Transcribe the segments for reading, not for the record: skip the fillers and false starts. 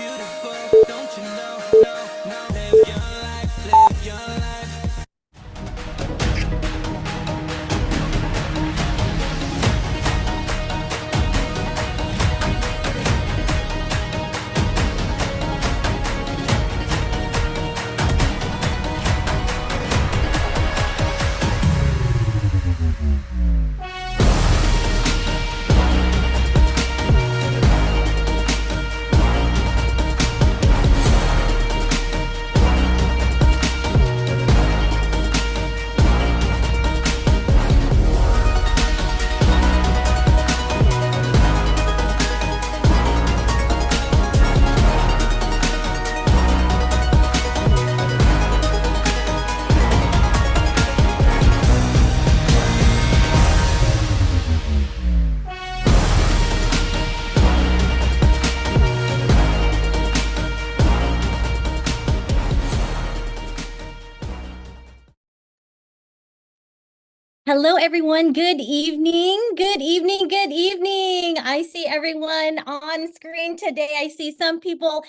beautiful, don't you know? No, no, live your life, live your life. Hello, everyone. Good evening. Good evening. Good evening. I see everyone on screen today. I see some people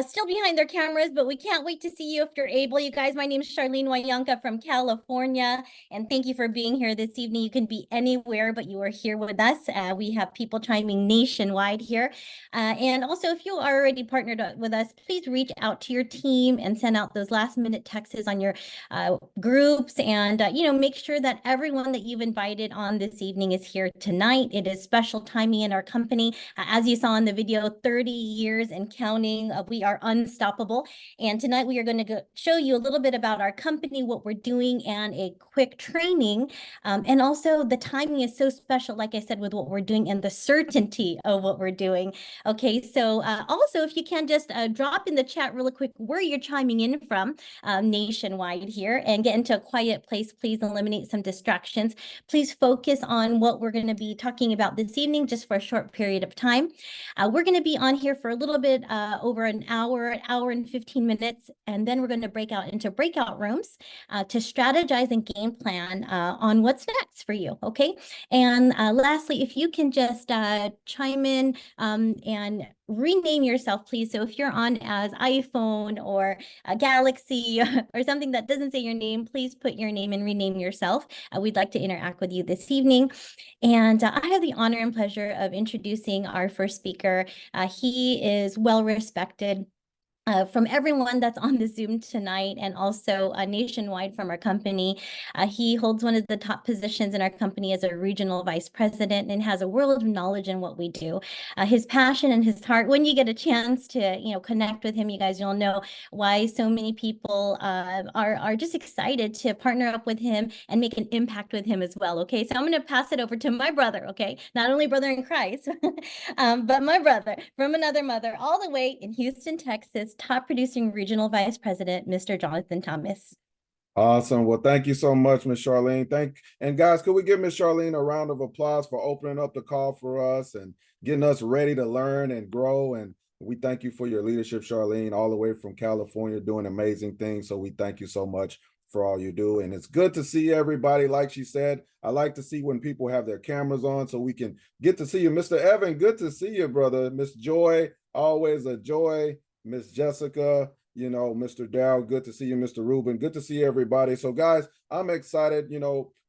still behind their cameras, but we can't wait to see you if you're able. You guys, my name is Charlene Wayanka from California, and thank you for being here this evening. You can be anywhere, but you are here with us. We have people chiming nationwide here. And also, if you are already partnered with us, please reach out to your team and send out those last minute texts on your groups and make sure that everyone that you've invited on this evening is here tonight. It is special timing in our company. As you saw in the video, 30 years and counting. We are unstoppable. And tonight we are going to show you a little bit about our company, what we're doing, and a quick training. And also the timing is so special, like I said, with what we're doing and the certainty of what we're doing. Okay, so also if you can just drop in the chat really quick where you're chiming in from nationwide here, and get into a quiet place. Please eliminate some distractions. Please focus on what we're going to be talking about this evening, just for a short period of time. We're going to be on here for a little bit over an hour and 15 minutes, and then we're going to break out into breakout rooms to strategize and game plan on what's next for you. Okay. And lastly, if you can just chime in and rename yourself, please. So if you're on as iPhone or a Galaxy or something that doesn't say your name, please put your name and rename yourself. We'd like to interact with you this evening. And I have the honor and pleasure of introducing our first speaker. He is well respected from everyone that's on the Zoom tonight, and also nationwide from our company. He holds one of the top positions in our company as a regional vice president and has a world of knowledge in what we do. His passion and his heart, when you get a chance to connect with him, you guys, you'll know why so many people are just excited to partner up with him and make an impact with him as well. Okay, so I'm going to pass it over to my brother. Okay, not only brother in Christ, but my brother from another mother, all the way in Houston, Texas, top producing regional vice president, Mr. Jonathan Thomas. Awesome. Well, thank you so much, Miss Charlene. And guys, could we give Miss Charlene a round of applause for opening up the call for us and getting us ready to learn and grow? And we thank you for your leadership, Charlene, all the way from California, doing amazing things. So we thank you so much for all you do. And it's good to see everybody. Like she said, I like to see when people have their cameras on so we can get to see you. Mr. Evan, good to see you, brother. Miss Joy, always a joy. Miss Jessica, Mr. Dow, good to see you. Mr. Ruben, good to see everybody. So guys, I'm excited.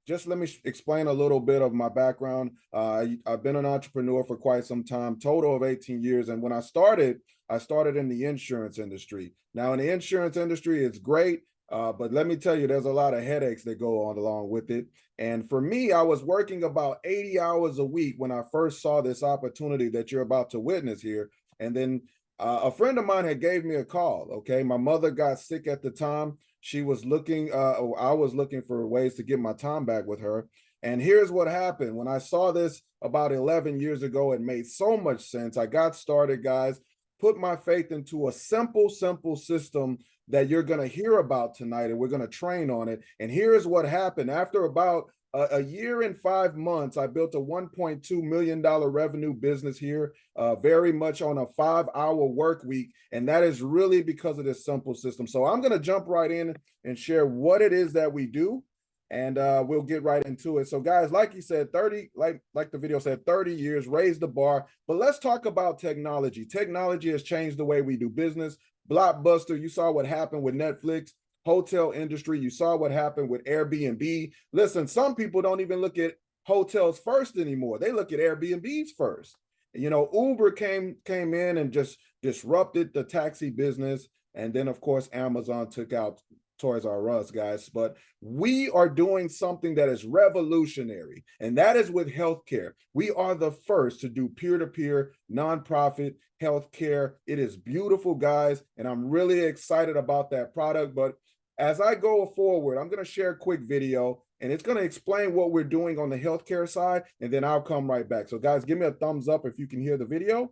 Just let me explain a little bit of my background. I've been an entrepreneur for quite some time, total of 18 years. And when I started in the insurance industry. Now in the insurance industry, it's great. But let me tell you, there's a lot of headaches that go on along with it. And for me, I was working about 80 hours a week when I first saw this opportunity that you're about to witness here. And then a friend of mine had gave me a call. Okay, my mother got sick at the time. She was looking, I was looking for ways to get my time back with her. And here's what happened. When I saw this about 11 years ago, it made so much sense. I got started, guys, put my faith into a simple system that you're going to hear about tonight, and we're going to train on it. And here's what happened. After about a year and 5 months, I built a $1.2 million revenue business here, very much on a 5-hour work week. And that is really because of this simple system. So I'm going to jump right in and share what it is that we do. and we'll get right into it. So guys, like you said, 30, like the video said, 30 years, raise the bar. But let's talk about technology. Technology has changed the way we do business. Blockbuster, you saw what happened with Netflix. Hotel industry, you saw what happened with Airbnb. Listen, some people don't even look at hotels first anymore. They look at Airbnbs first. You know, Uber came in and just disrupted the taxi business. And then, of course, Amazon took out Toys R Us, guys. But we are doing something that is revolutionary, and that is with healthcare. We are the first to do peer-to-peer nonprofit healthcare. It is beautiful, guys, and I'm really excited about that product. But as I go forward, I'm going to share a quick video, and it's going to explain what we're doing on the healthcare side, and then I'll come right back. So guys, give me a thumbs up if you can hear the video.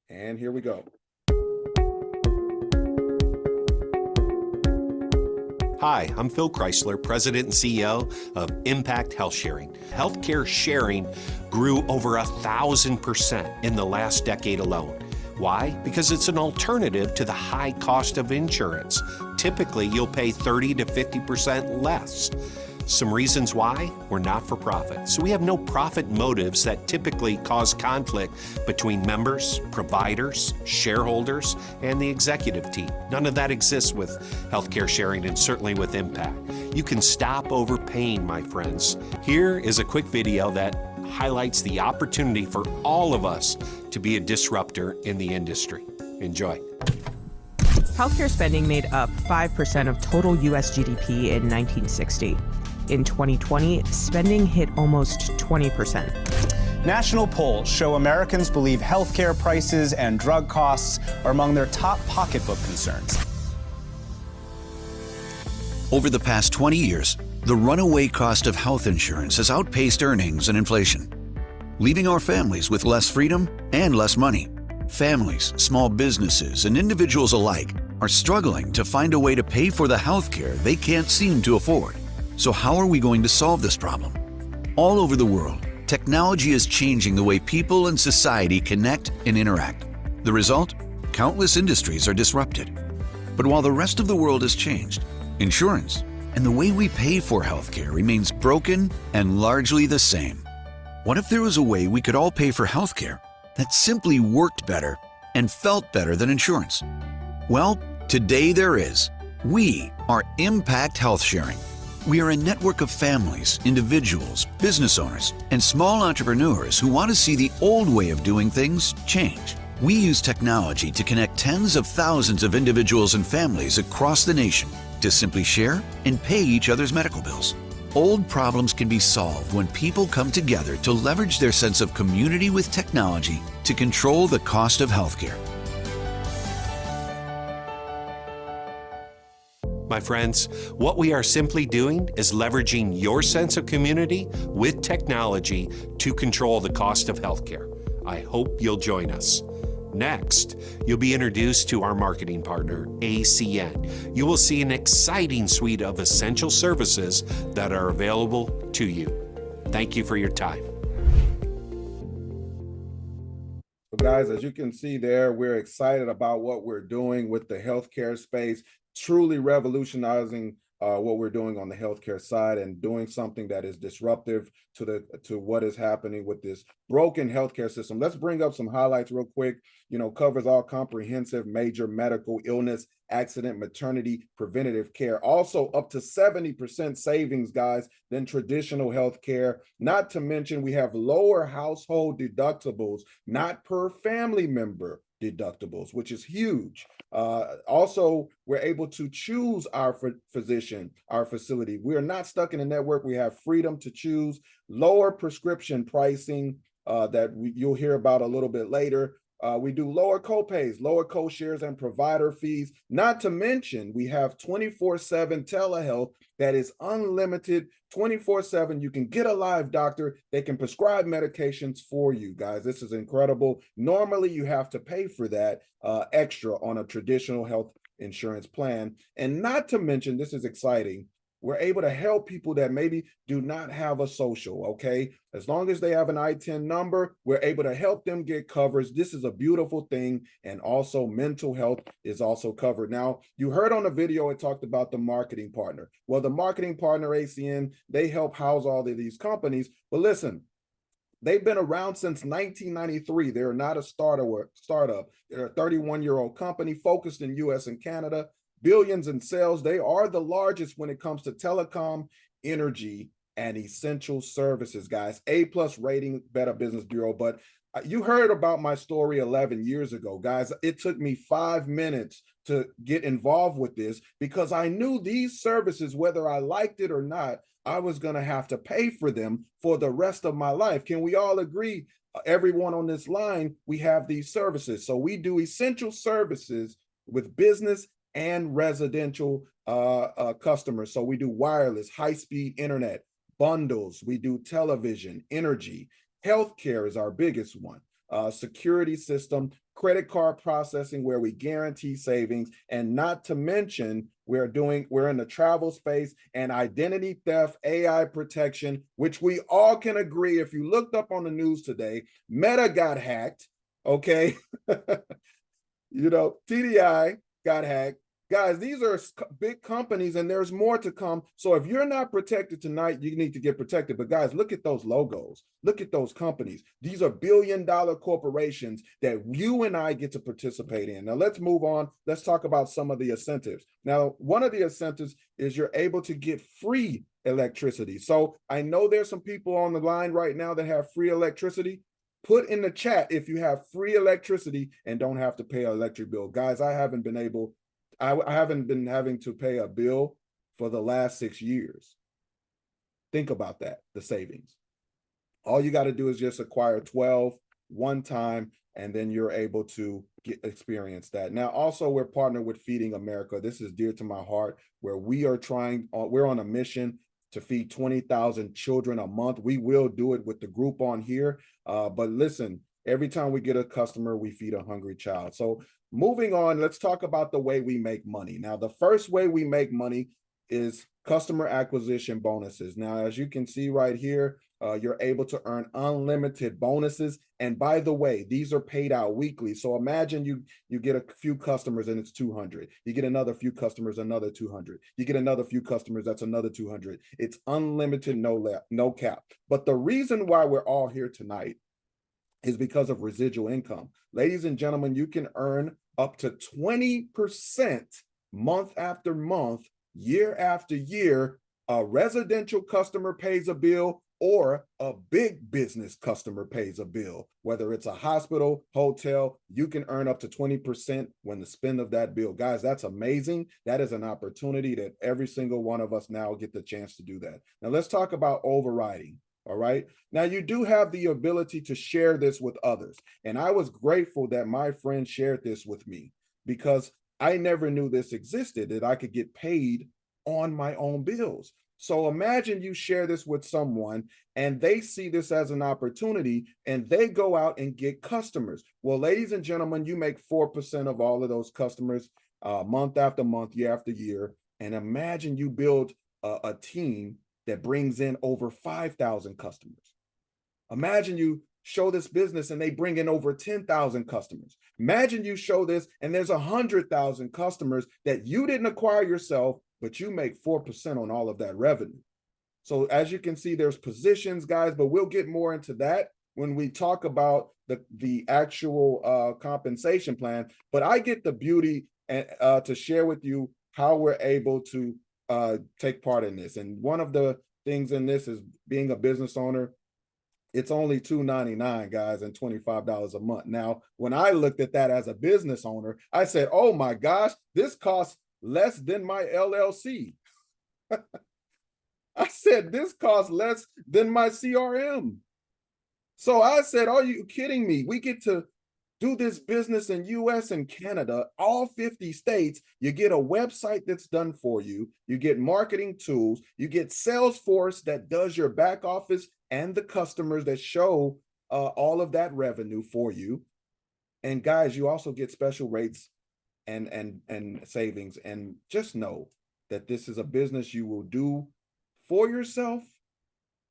And here we go. Hi, I'm Phil Chrysler, President and CEO of Impact Health Sharing. Healthcare sharing grew over 1,000% in the last decade alone. Why? Because it's an alternative to the high cost of insurance. Typically, you'll pay 30 to 50% less. Some reasons why? We're not for profit. So we have no profit motives that typically cause conflict between members, providers, shareholders, and the executive team. None of that exists with healthcare sharing and certainly with Impact. You can stop overpaying, my friends. Here is a quick video that highlights the opportunity for all of us to be a disruptor in the industry. Enjoy. Healthcare spending made up 5% of total U.S. GDP in 1960. In 2020, spending hit almost 20%. National polls show Americans believe healthcare prices and drug costs are among their top pocketbook concerns. Over the past 20 years, the runaway cost of health insurance has outpaced earnings and inflation, leaving our families with less freedom and less money. Families, small businesses, and individuals alike are struggling to find a way to pay for the healthcare they can't seem to afford. So how are we going to solve this problem? All over the world, technology is changing the way people and society connect and interact. The result? Countless industries are disrupted. But while the rest of the world has changed, insurance and the way we pay for healthcare remains broken and largely the same. What if there was a way we could all pay for healthcare that simply worked better and felt better than insurance? Well, today there is. We are Impact Health Sharing. We are a network of families, individuals, business owners, and small entrepreneurs who want to see the old way of doing things change. We use technology to connect tens of thousands of individuals and families across the nation to simply share and pay each other's medical bills. Old problems can be solved when people come together to leverage their sense of community with technology to control the cost of healthcare. My friends, what we are simply doing is leveraging your sense of community with technology to control the cost of healthcare. I hope you'll join us. Next, you'll be introduced to our marketing partner, ACN. You will see an exciting suite of essential services that are available to you. Thank you for your time. So guys, as you can see there, we're excited about what we're doing with the healthcare space, truly revolutionizing what we're doing on the healthcare side and doing something that is disruptive to what is happening with this broken healthcare system. Let's bring up some highlights real quick. You know, covers all comprehensive major medical illness, accident, maternity, preventative care. Also up to 70% savings, guys, than traditional healthcare. Not to mention we have lower household deductibles, not per family member deductibles, which is huge. Also, we're able to choose our physician, our facility. We are not stuck in a network. We have freedom to choose. Lower prescription pricing that you'll hear about a little bit later. We do lower copays, lower co-shares, and provider fees. Not to mention, we have 24/7 telehealth that is unlimited, 24/7. You can get a live doctor. They can prescribe medications for you, guys. This is incredible. Normally, you have to pay for that extra on a traditional health insurance plan. And not to mention, this is exciting, We're able to help people that maybe do not have a social, okay? As long as they have an I-10 number, we're able to help them get coverage. This is a beautiful thing. And also mental health is also covered. Now, you heard on the video, it talked about the marketing partner. Well, the marketing partner, ACN, they help house all of these companies. But listen, they've been around since 1993. They're not a startup. They're a 31-year-old company focused in US and Canada, billions in sales. They are the largest when it comes to telecom, energy, and essential services, guys. A+ rating, Better Business Bureau. But you heard about my story 11 years ago, guys. It took me 5 minutes to get involved with this because I knew these services, whether I liked it or not, I was going to have to pay for them for the rest of my life. Can we all agree? Everyone on this line, we have these services. So we do essential services with business and residential customers. So we do wireless, high-speed internet, bundles. We do television, energy. Healthcare is our biggest one. Security system, credit card processing where we guarantee savings, and not to mention we're in the travel space and identity theft, AI protection, which we all can agree. If you looked up on the news today, Meta got hacked, okay? TDI got hacked. Guys, these are big companies and there's more to come. So if you're not protected tonight, you need to get protected. But guys, look at those logos. Look at those companies. These are billion-dollar corporations that you and I get to participate in. Now let's move on. Let's talk about some of the incentives. Now, one of the incentives is you're able to get free electricity. So I know there's some people on the line right now that have free electricity. Put in the chat if you have free electricity and don't have to pay an electric bill. Guys, I haven't been having to pay a bill for the last 6 years. Think about that, the savings. All you got to do is just acquire 12 one time, and then you're able to experience that. Now, also, we're partnered with Feeding America. This is dear to my heart, where we're on a mission to feed 20,000 children a month. We will do it with the group on here. But listen, every time we get a customer, we feed a hungry child. So moving on, let's talk about the way we make money. Now, the first way we make money is customer acquisition bonuses. Now, as you can see right here, you're able to earn unlimited bonuses. And by the way, these are paid out weekly. So imagine you get a few customers and it's 200. You get another few customers, another 200. You get another few customers, that's another 200. It's unlimited, no cap. But the reason why we're all here tonight is because of residual income. Ladies and gentlemen, you can earn up to 20% month after month, year after year. A residential customer pays a bill or a big business customer pays a bill. Whether it's a hospital, hotel, you can earn up to 20% when the spend of that bill. Guys, that's amazing. That is an opportunity that every single one of us now get the chance to do that. Now let's talk about overriding. All right. Now you do have the ability to share this with others. And I was grateful that my friend shared this with me because I never knew this existed, that I could get paid on my own bills. So imagine you share this with someone and they see this as an opportunity and they go out and get customers. Well, ladies and gentlemen, you make 4% of all of those customers month after month, year after year. And imagine you build a team that brings in over 5,000 customers. Imagine you show this business and they bring in over 10,000 customers. Imagine you show this and there's 100,000 customers that you didn't acquire yourself, but you make 4% on all of that revenue. So as you can see, there's positions, guys, but we'll get more into that when we talk about the actual compensation plan. But I get the beauty to share with you how we're able to take part in this. And one of the things in this is being a business owner. It's only $2.99, guys, and $25 a month. Now, when I looked at that as a business owner, I said, oh my gosh, this costs less than my LLC. I said, this costs less than my CRM. So I said, are you kidding me? We get to do this business in US and Canada, all 50 states. You get a website that's done for you. You get marketing tools. You get Salesforce that does your back office and the customers that show all of that revenue for you. And guys, you also get special rates and savings. And just know that this is a business you will do for yourself,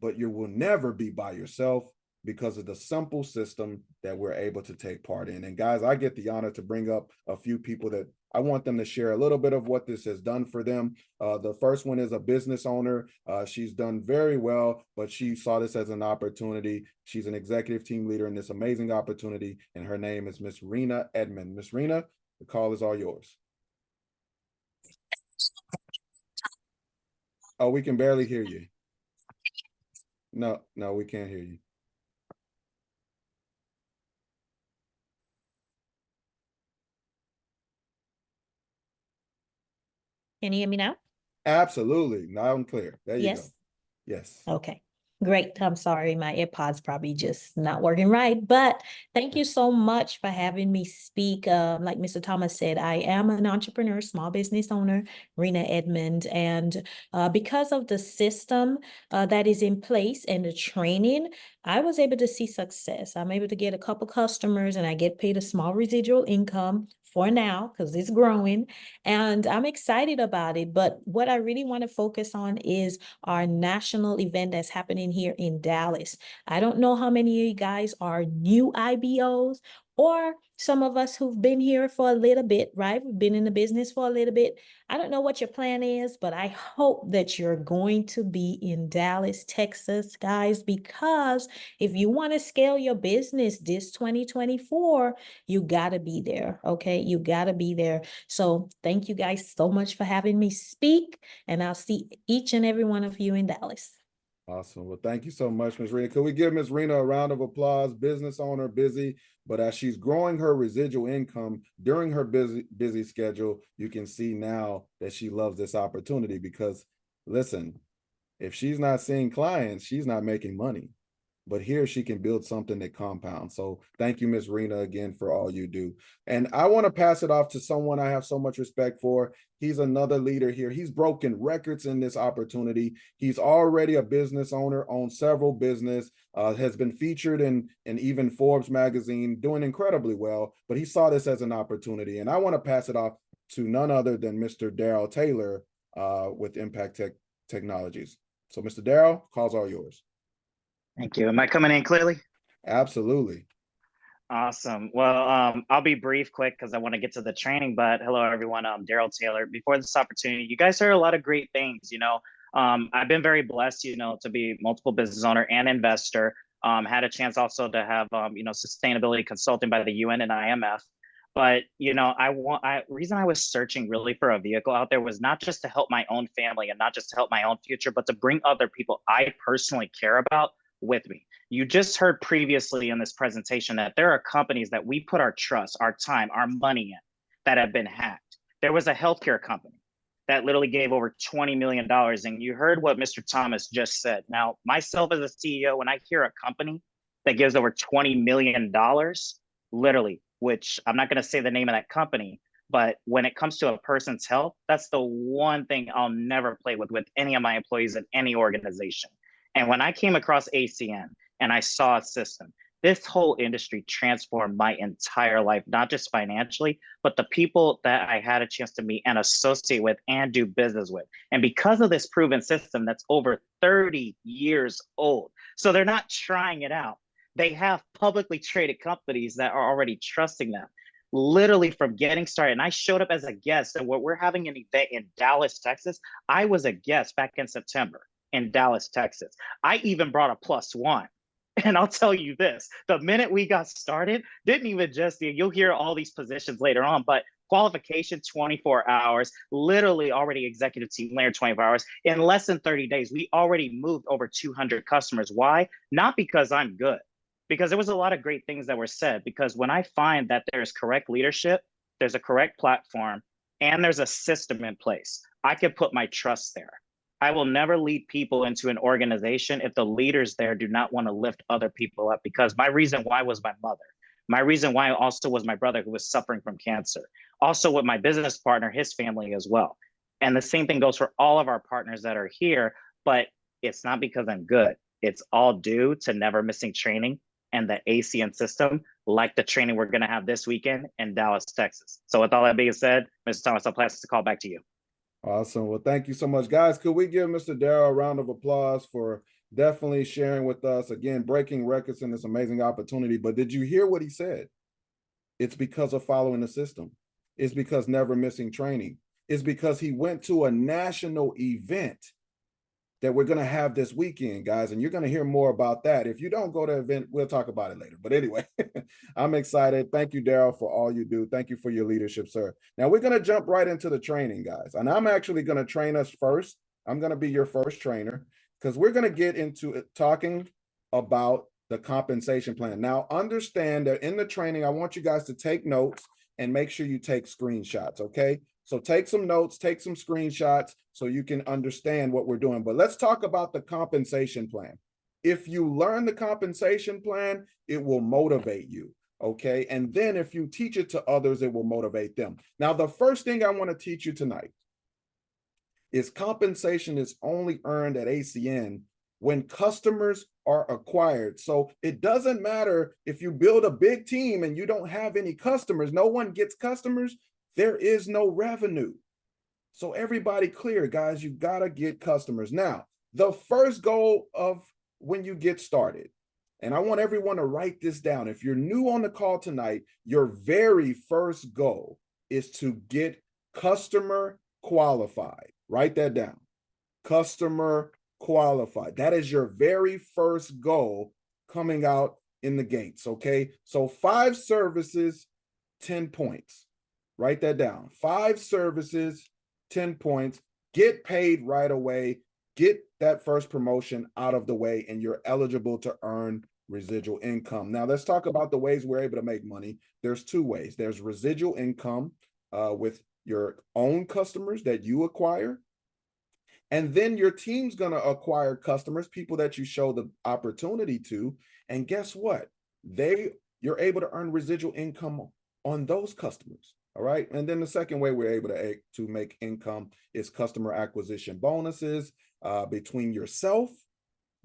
but you will never be by yourself because of the simple system that we're able to take part in. And guys, I get the honor to bring up a few people that I want them to share a little bit of what this has done for them. The first one is a business owner. She's done very well, but she saw this as an opportunity. She's an executive team leader in this amazing opportunity, and her name is Miss Rena Edmond. Miss Rena, the call is all yours. Oh, we can barely hear you. No, we can't hear you. Can you hear me now? Absolutely, loud and clear. There you go. Yes. Yes. Okay, great. I'm sorry, my AirPods probably just not working right, but thank you so much for having me speak. Like Mr. Thomas said, I am an entrepreneur, small business owner, Rena Edmond, and because of the system that is in place and the training, I was able to see success. I'm able to get a couple customers and I get paid a small residual income for now because it's growing and I'm excited about it. But what I really want to focus on is our national event that's happening here in Dallas. I don't know how many of you guys are new IBOs or some of us who've been here for a little bit, right? We've been in the business for a little bit. I don't know what your plan is, but I hope that you're going to be in Dallas, Texas, guys, because if you want to scale your business this 2024, you got to be there, okay? You got to be there. So thank you guys so much for having me speak, and I'll see each and every one of you in Dallas. Awesome. Well, thank you so much, Ms. Rena. Could we give Ms. Rena a round of applause? Business owner, busy, but as she's growing her residual income during her busy schedule, you can see now that she loves this opportunity because, listen, if she's not seeing clients, she's not making money. But here she can build something that compounds. So thank you, Ms. Rena, again, for all you do. And I want to pass it off to someone I have so much respect for. He's another leader here. He's broken records in this opportunity. He's already a business owner, owns several business, has been featured in even Forbes magazine, doing incredibly well. But he saw this as an opportunity. And I want to pass it off to none other than Mr. Daryl Taylor with Impact Technologies. So Mr. Daryl, call's all yours. Thank you. Am I coming in clearly? Absolutely. Awesome. Well, I'll be brief, quick, because I want to get to the training. But hello, everyone. I'm Daryl Taylor. Before this opportunity, you guys heard a lot of great things. I've been very blessed, to be multiple business owner and investor. Had a chance also to have, sustainability consulting by the UN and IMF. But reason I was searching really for a vehicle out there was not just to help my own family and not just to help my own future, but to bring other people I personally care about with me. You just heard previously in this presentation that there are companies that we put our trust, our time, our money in that have been hacked. There was a healthcare company that literally gave over $20 million. And you heard what Mr. Thomas just said. Now, myself as a CEO, when I hear a company that gives over $20 million, literally, which I'm not going to say the name of that company, but when it comes to a person's health, that's the one thing I'll never play with any of my employees in any organization. And when I came across ACN and I saw a system, this whole industry transformed my entire life, not just financially, but the people that I had a chance to meet and associate with and do business with. And because of this proven system that's over 30 years old, so they're not trying it out. They have publicly traded companies that are already trusting them, literally from getting started. And I showed up as a guest. And we're having an event in Dallas, Texas. I was a guest back in September in Dallas, Texas. I even brought a +1. And I'll tell you this, the minute we got started, didn't even just, you'll hear all these positions later on, but qualification 24 hours, literally already executive team layer 24 hours. In less than 30 days, we already moved over 200 customers. Why? Not because I'm good, because there was a lot of great things that were said. Because when I find that there's correct leadership, there's a correct platform, and there's a system in place, I can put my trust there. I will never lead people into an organization if the leaders there do not want to lift other people up, because my reason why was my mother. My reason why also was my brother who was suffering from cancer. Also with my business partner, his family as well. And the same thing goes for all of our partners that are here, but it's not because I'm good. It's all due to never missing training and the ACN system, like the training we're going to have this weekend in Dallas, Texas. So with all that being said, Mr. Thomas, I'll pass the call back to you. Awesome. Well, thank you so much, guys. Could we give Mr. Darrell a round of applause for definitely sharing with us, again, breaking records in this amazing opportunity? But did you hear what he said? It's because of following the system. It's because never missing training. It's because he went to a national event that we're going to have this weekend, guys, and you're going to hear more about that. If you don't go to the event, we'll talk about it later. But anyway, I'm excited. Thank you, Darrell, for all you do. Thank you for your leadership, sir. Now we're going to jump right into the training, guys, and I'm actually going to train us first. I'm going to be your first trainer because we're going to get into talking about the compensation plan. Now, understand that in the training, I want you guys to take notes and make sure you take screenshots, okay? So take some notes, take some screenshots so you can understand what we're doing. But let's talk about the compensation plan. If you learn the compensation plan, it will motivate you, okay? And then if you teach it to others, it will motivate them. Now, the first thing I want to teach you tonight is compensation is only earned at ACN when customers are acquired. So it doesn't matter if you build a big team and you don't have any customers, no one gets customers, there is no revenue. So everybody clear, guys, you gotta get customers. Now, the first goal of when you get started, and I want everyone to write this down. If you're new on the call tonight, your very first goal is to get customer qualified. Write that down. Customer qualified. That is your very first goal coming out in the gates, okay? So 5 services, 10 points. Write that down. 5 services, 10 points. Get paid right away. Get that first promotion out of the way, and you're eligible to earn residual income. Now, let's talk about the ways we're able to make money. There's 2 ways. There's residual income with your own customers that you acquire. And then your team's going to acquire customers, people that you show the opportunity to. And guess what? You're able to earn residual income on those customers. All right. And then the second way we're able to make income is customer acquisition bonuses between yourself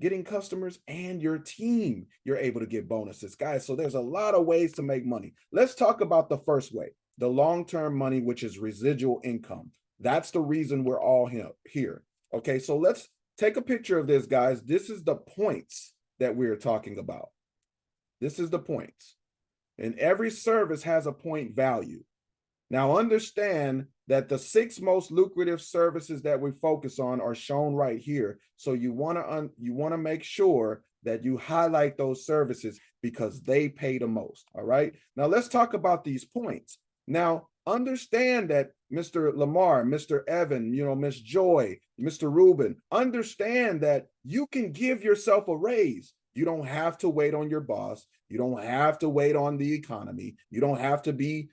getting customers and your team. You're able to get bonuses, guys. So there's a lot of ways to make money. Let's talk about the first way, the long-term money, which is residual income. That's the reason we're all here. Okay. So let's take a picture of this, guys. This is the points that we're talking about. This is the points. And every service has a point value. Now, understand that the 6 most lucrative services that we focus on are shown right here. So you want to make sure that you highlight those services because they pay the most. All right. Now, let's talk about these points. Now, understand that Mr. Lamar, Mr. Evan, Miss Joy, Mr. Rubin, understand that you can give yourself a raise. You don't have to wait on your boss. You don't have to wait on the economy. You don't have to be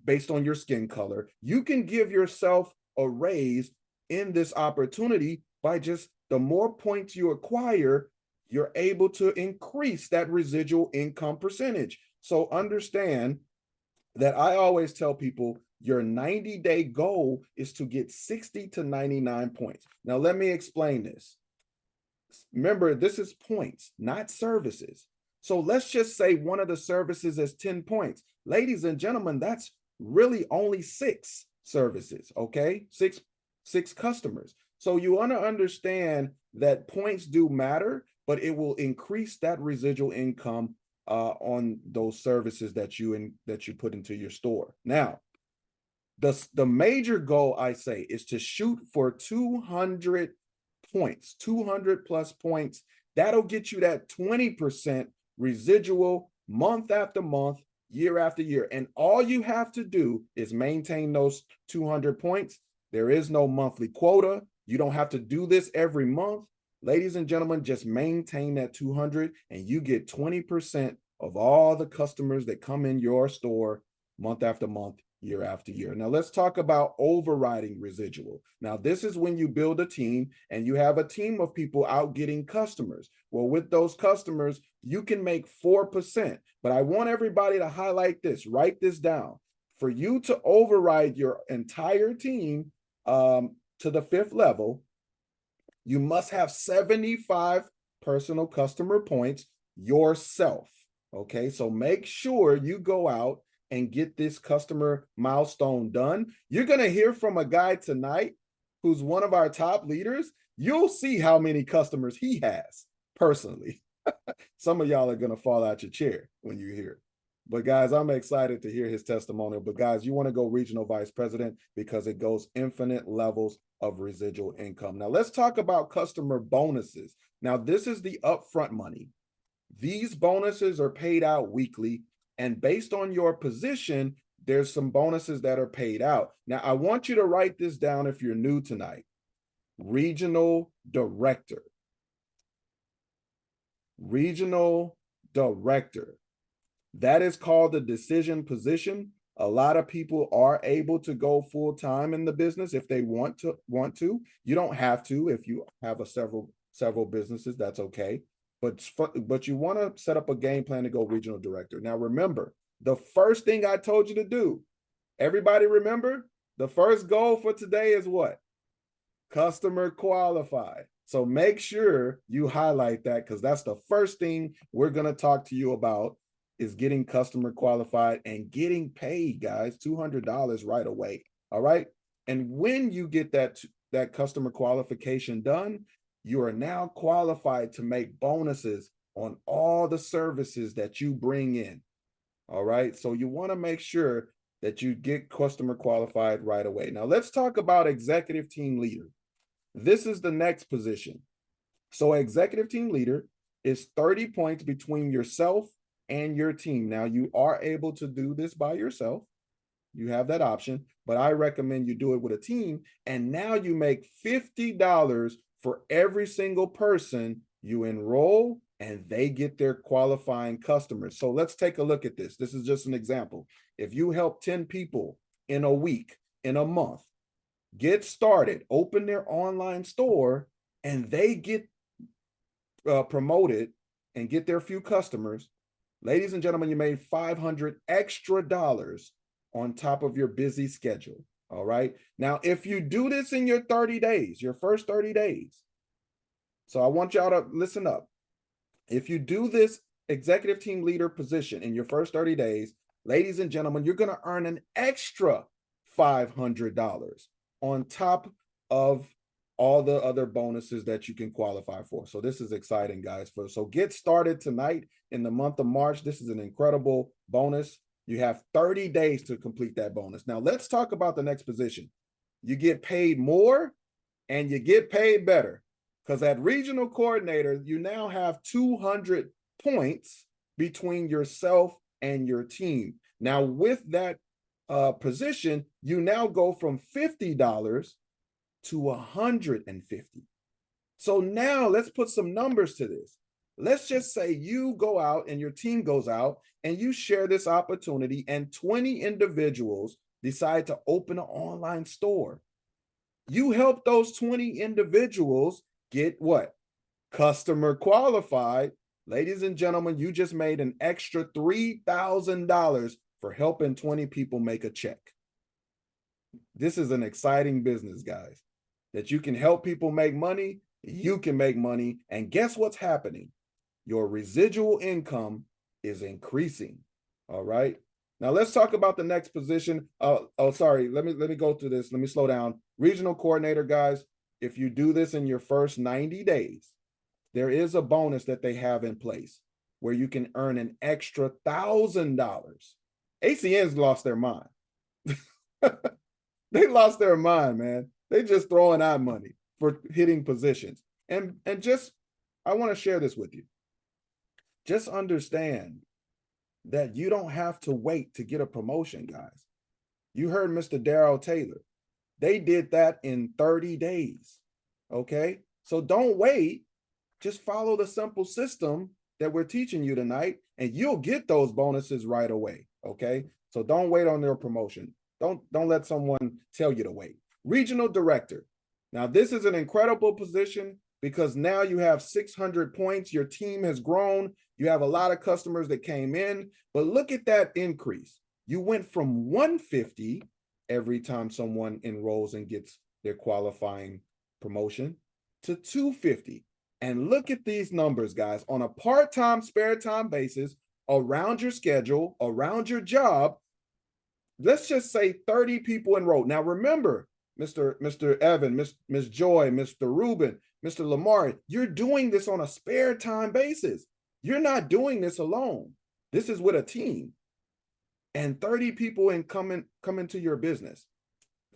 based on your skin color. You can give yourself a raise in this opportunity by just the more points you acquire, you're able to increase that residual income percentage. So understand that I always tell people your 90-day goal is to get 60 to 99 points. Now, let me explain this. Remember, this is points, not services. So let's just say one of the services is 10 points. Ladies and gentlemen, that's really only 6 services, okay? Six customers. So you want to understand that points do matter, but it will increase that residual income on those services that you put into your store. Now, the major goal, I say, is to shoot for 200 points, 200 plus points. That'll get you that 20% residual month after month, year after year. And all you have to do is maintain those 200 points. There is no monthly quota. You don't have to do this every month. Ladies and gentlemen, just maintain that 200 and you get 20% of all the customers that come in your store month after month, year after year. Now let's talk about overriding residual. Now this is when you build a team and you have a team of people out getting customers. Well, with those customers, you can make 4%, but I want everybody to highlight this, write this down. For you to override your entire team to the 5th level, you must have 75 personal customer points yourself. Okay, so make sure you go out and get this customer milestone done. You're going to hear from a guy tonight who's one of our top leaders, you'll see how many customers he has personally. Some of y'all are going to fall out your chair when you hear it. But guys, I'm excited to hear his testimonial. But guys, you want to go regional vice president because it goes infinite levels of residual income. Now let's talk about customer bonuses. Now this is the upfront money. These bonuses are paid out weekly, and based on your position, there's some bonuses that are paid out. Now I want you to write this down if you're new tonight. Regional director. Regional director. That is called the decision position. A lot of people are able to go full time in the business if they want to. You don't have to if you have several businesses. That's okay. But you want to set up a game plan to go regional director. Now remember, the first thing I told you to do. Everybody remember? The first goal for today is what? Customer qualified. So make sure you highlight that, because that's the first thing we're going to talk to you about, is getting customer qualified and getting paid, guys, $200 right away. All right. And when you get that customer qualification done, you are now qualified to make bonuses on all the services that you bring in. All right. So you want to make sure that you get customer qualified right away. Now let's talk about executive team leader. This is the next position. So executive team leader is 30 points between yourself and your team. Now you are able to do this by yourself. You have that option, but I recommend you do it with a team. And now you make $50 for every single person you enroll, and they get their qualifying customers. So let's take a look at this. This is just an example. If you help 10 people in a week, in a month, get started, open their online store, and they get promoted and get their few customers, ladies and gentlemen, you made $500 extra on top of your busy schedule. All right. Now, if you do this in your 30 days, your first 30 days, so I want y'all to listen up. If you do this executive team leader position in your first 30 days, ladies and gentlemen, you're going to earn an extra $500 on top of all the other bonuses that you can qualify for. So this is exciting, guys. So get started tonight in the month of March. This is an incredible bonus. You have 30 days to complete that bonus. Now let's talk about the next position. You get paid more and you get paid better, because at regional coordinator, you now have 200 points between yourself and your team. Now with that position, you now go from $50 to $150. So now let's put some numbers to this. Let's just say you go out and your team goes out and you share this opportunity, and 20 individuals decide to open an online store. You help those 20 individuals get what? Customer qualified. Ladies and gentlemen, you just made an extra $3,000 for helping 20 people make a check. This is an exciting business, guys, that you can help people make money. You can make money. And guess what's happening? Your residual income is increasing. All right. Now let's talk about the next position. Sorry. Let me go through this. Let me slow down. Regional coordinator, guys. If you do this in your first 90 days, there is a bonus that they have in place where you can earn an extra $1,000. ACN's lost their mind. They lost their mind, man. They just throwing out money for hitting positions. And just, I want to share this with you. Just understand that you don't have to wait to get a promotion, guys. You heard Mr. Darrell Taylor. They did that in 30 days. Okay. So don't wait. Just follow the simple system that we're teaching you tonight, and you'll get those bonuses right away. Okay. So don't wait on their promotion. Don't let someone tell you to wait. Regional director. Now, this is an incredible position because now you have 600 points. Your team has grown. You have a lot of customers that came in, but look at that increase. You went from 150 every time someone enrolls and gets their qualifying promotion to 250. And look at these numbers, guys. On a part-time, spare time basis, around your schedule, around your job, let's just say 30 people enrolled. Now, remember, Mr. Evan, Miss Joy, Mr. Ruben, Mr. Lamar, you're doing this on a spare time basis. You're not doing this alone. This is with a team. And 30 people come into your business.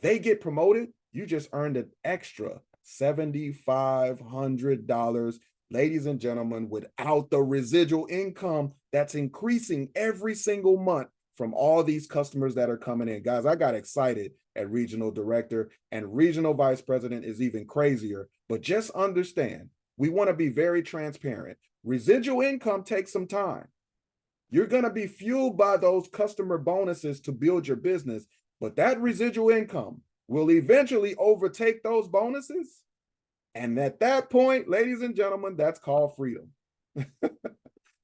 They get promoted, you just earned an extra $7,500, ladies and gentlemen, without the residual income that's increasing every single month from all these customers that are coming in. Guys, I got excited at regional director, and regional vice president is even crazier. But just understand, we want to be very transparent. Residual income takes some time. You're going to be fueled by those customer bonuses to build your business, but that residual income will eventually overtake those bonuses. And at that point, ladies and gentlemen, that's called freedom.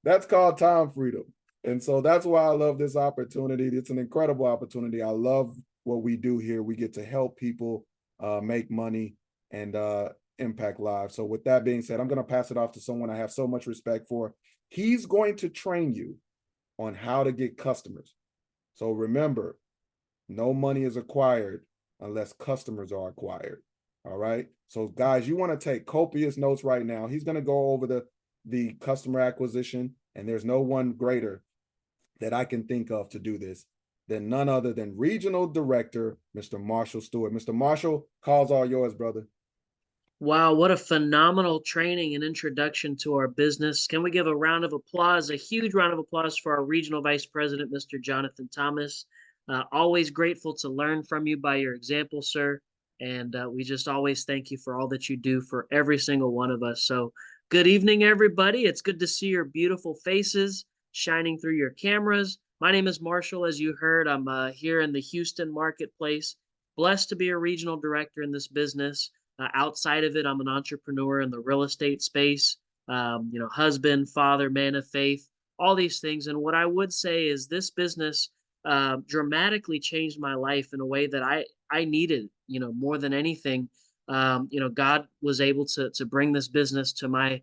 That's called time freedom. And so that's why I love this opportunity. It's an incredible opportunity. I love what we do here. We get to help people make money and impact lives. So with that being said, I'm going to pass it off to someone I have so much respect for. He's going to train you on how to get customers. So remember, no money is acquired unless customers are acquired. All right. So guys, you want to take copious notes right now. He's going to go over the customer acquisition, and there's no one greater that I can think of to do this than none other than Regional Director, Mr. Marshall Stewart. Mr. Marshall, call's all yours, brother. Wow, what a phenomenal training and introduction to our business. Can we give a round of applause, a huge round of applause for our Regional Vice President, Mr. Jonathan Thomas. Always grateful to learn from you by your example, sir. And we just always thank you for all that you do for every single one of us. So good evening, everybody. It's good to see your beautiful faces shining through your cameras. My name is Marshall. As you heard, I'm here in the Houston marketplace. Blessed to be a regional director in this business. Outside of it, I'm an entrepreneur in the real estate space, husband, father, man of faith, all these things. And what I would say is this business dramatically changed my life in a way that I needed, more than anything. God was able to bring this business to my,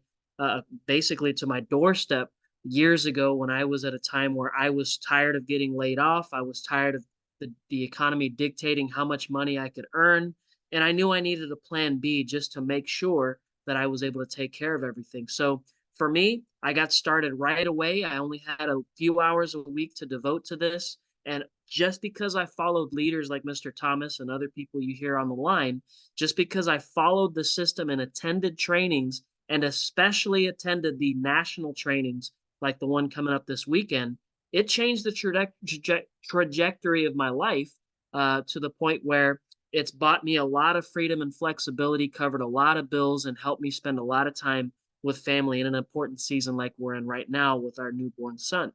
basically to my doorstep years ago when I was at a time where I was tired of getting laid off. I was tired of the economy dictating how much money I could earn. And I knew I needed a plan B just to make sure that I was able to take care of everything. So for me, I got started right away. I only had a few hours a week to devote to this. And just because I followed leaders like Mr. Thomas and other people you hear on the line, just because I followed the system and attended trainings, and especially attended the national trainings like the one coming up this weekend, it changed the trajectory of my life to the point where it's bought me a lot of freedom and flexibility, covered a lot of bills, and helped me spend a lot of time with family in an important season like we're in right now with our newborn son,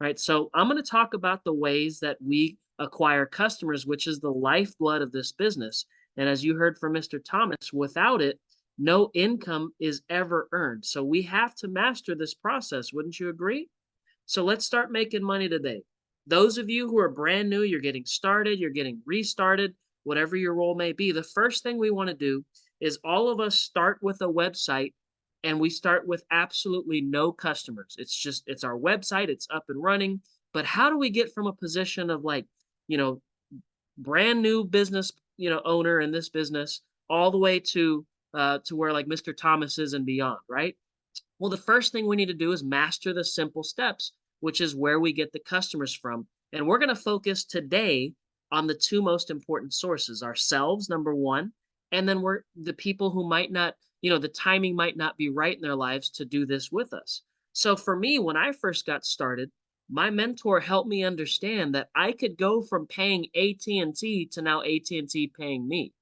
right? So I'm going to talk about the ways that we acquire customers, which is the lifeblood of this business. And as you heard from Mr. Thomas, without it, no income is ever earned. So we have to master this process. Wouldn't you agree? So let's start making money today. Those of you who are brand new, you're getting started, you're getting restarted, whatever your role may be, the first thing we want to do is all of us start with a website, and we start with absolutely no customers. It's our website, it's up and running. But how do we get from a position of brand new business, owner in this business all the way to where like Mr. Thomas is and beyond, right? Well, the first thing we need to do is master the simple steps, which is where we get the customers from. And we're going to focus today on the two most important sources: ourselves, number one, and then we're the people who might not, the timing might not be right in their lives to do this with us. So for me, when I first got started, my mentor helped me understand that I could go from paying AT&T to now AT&T paying me.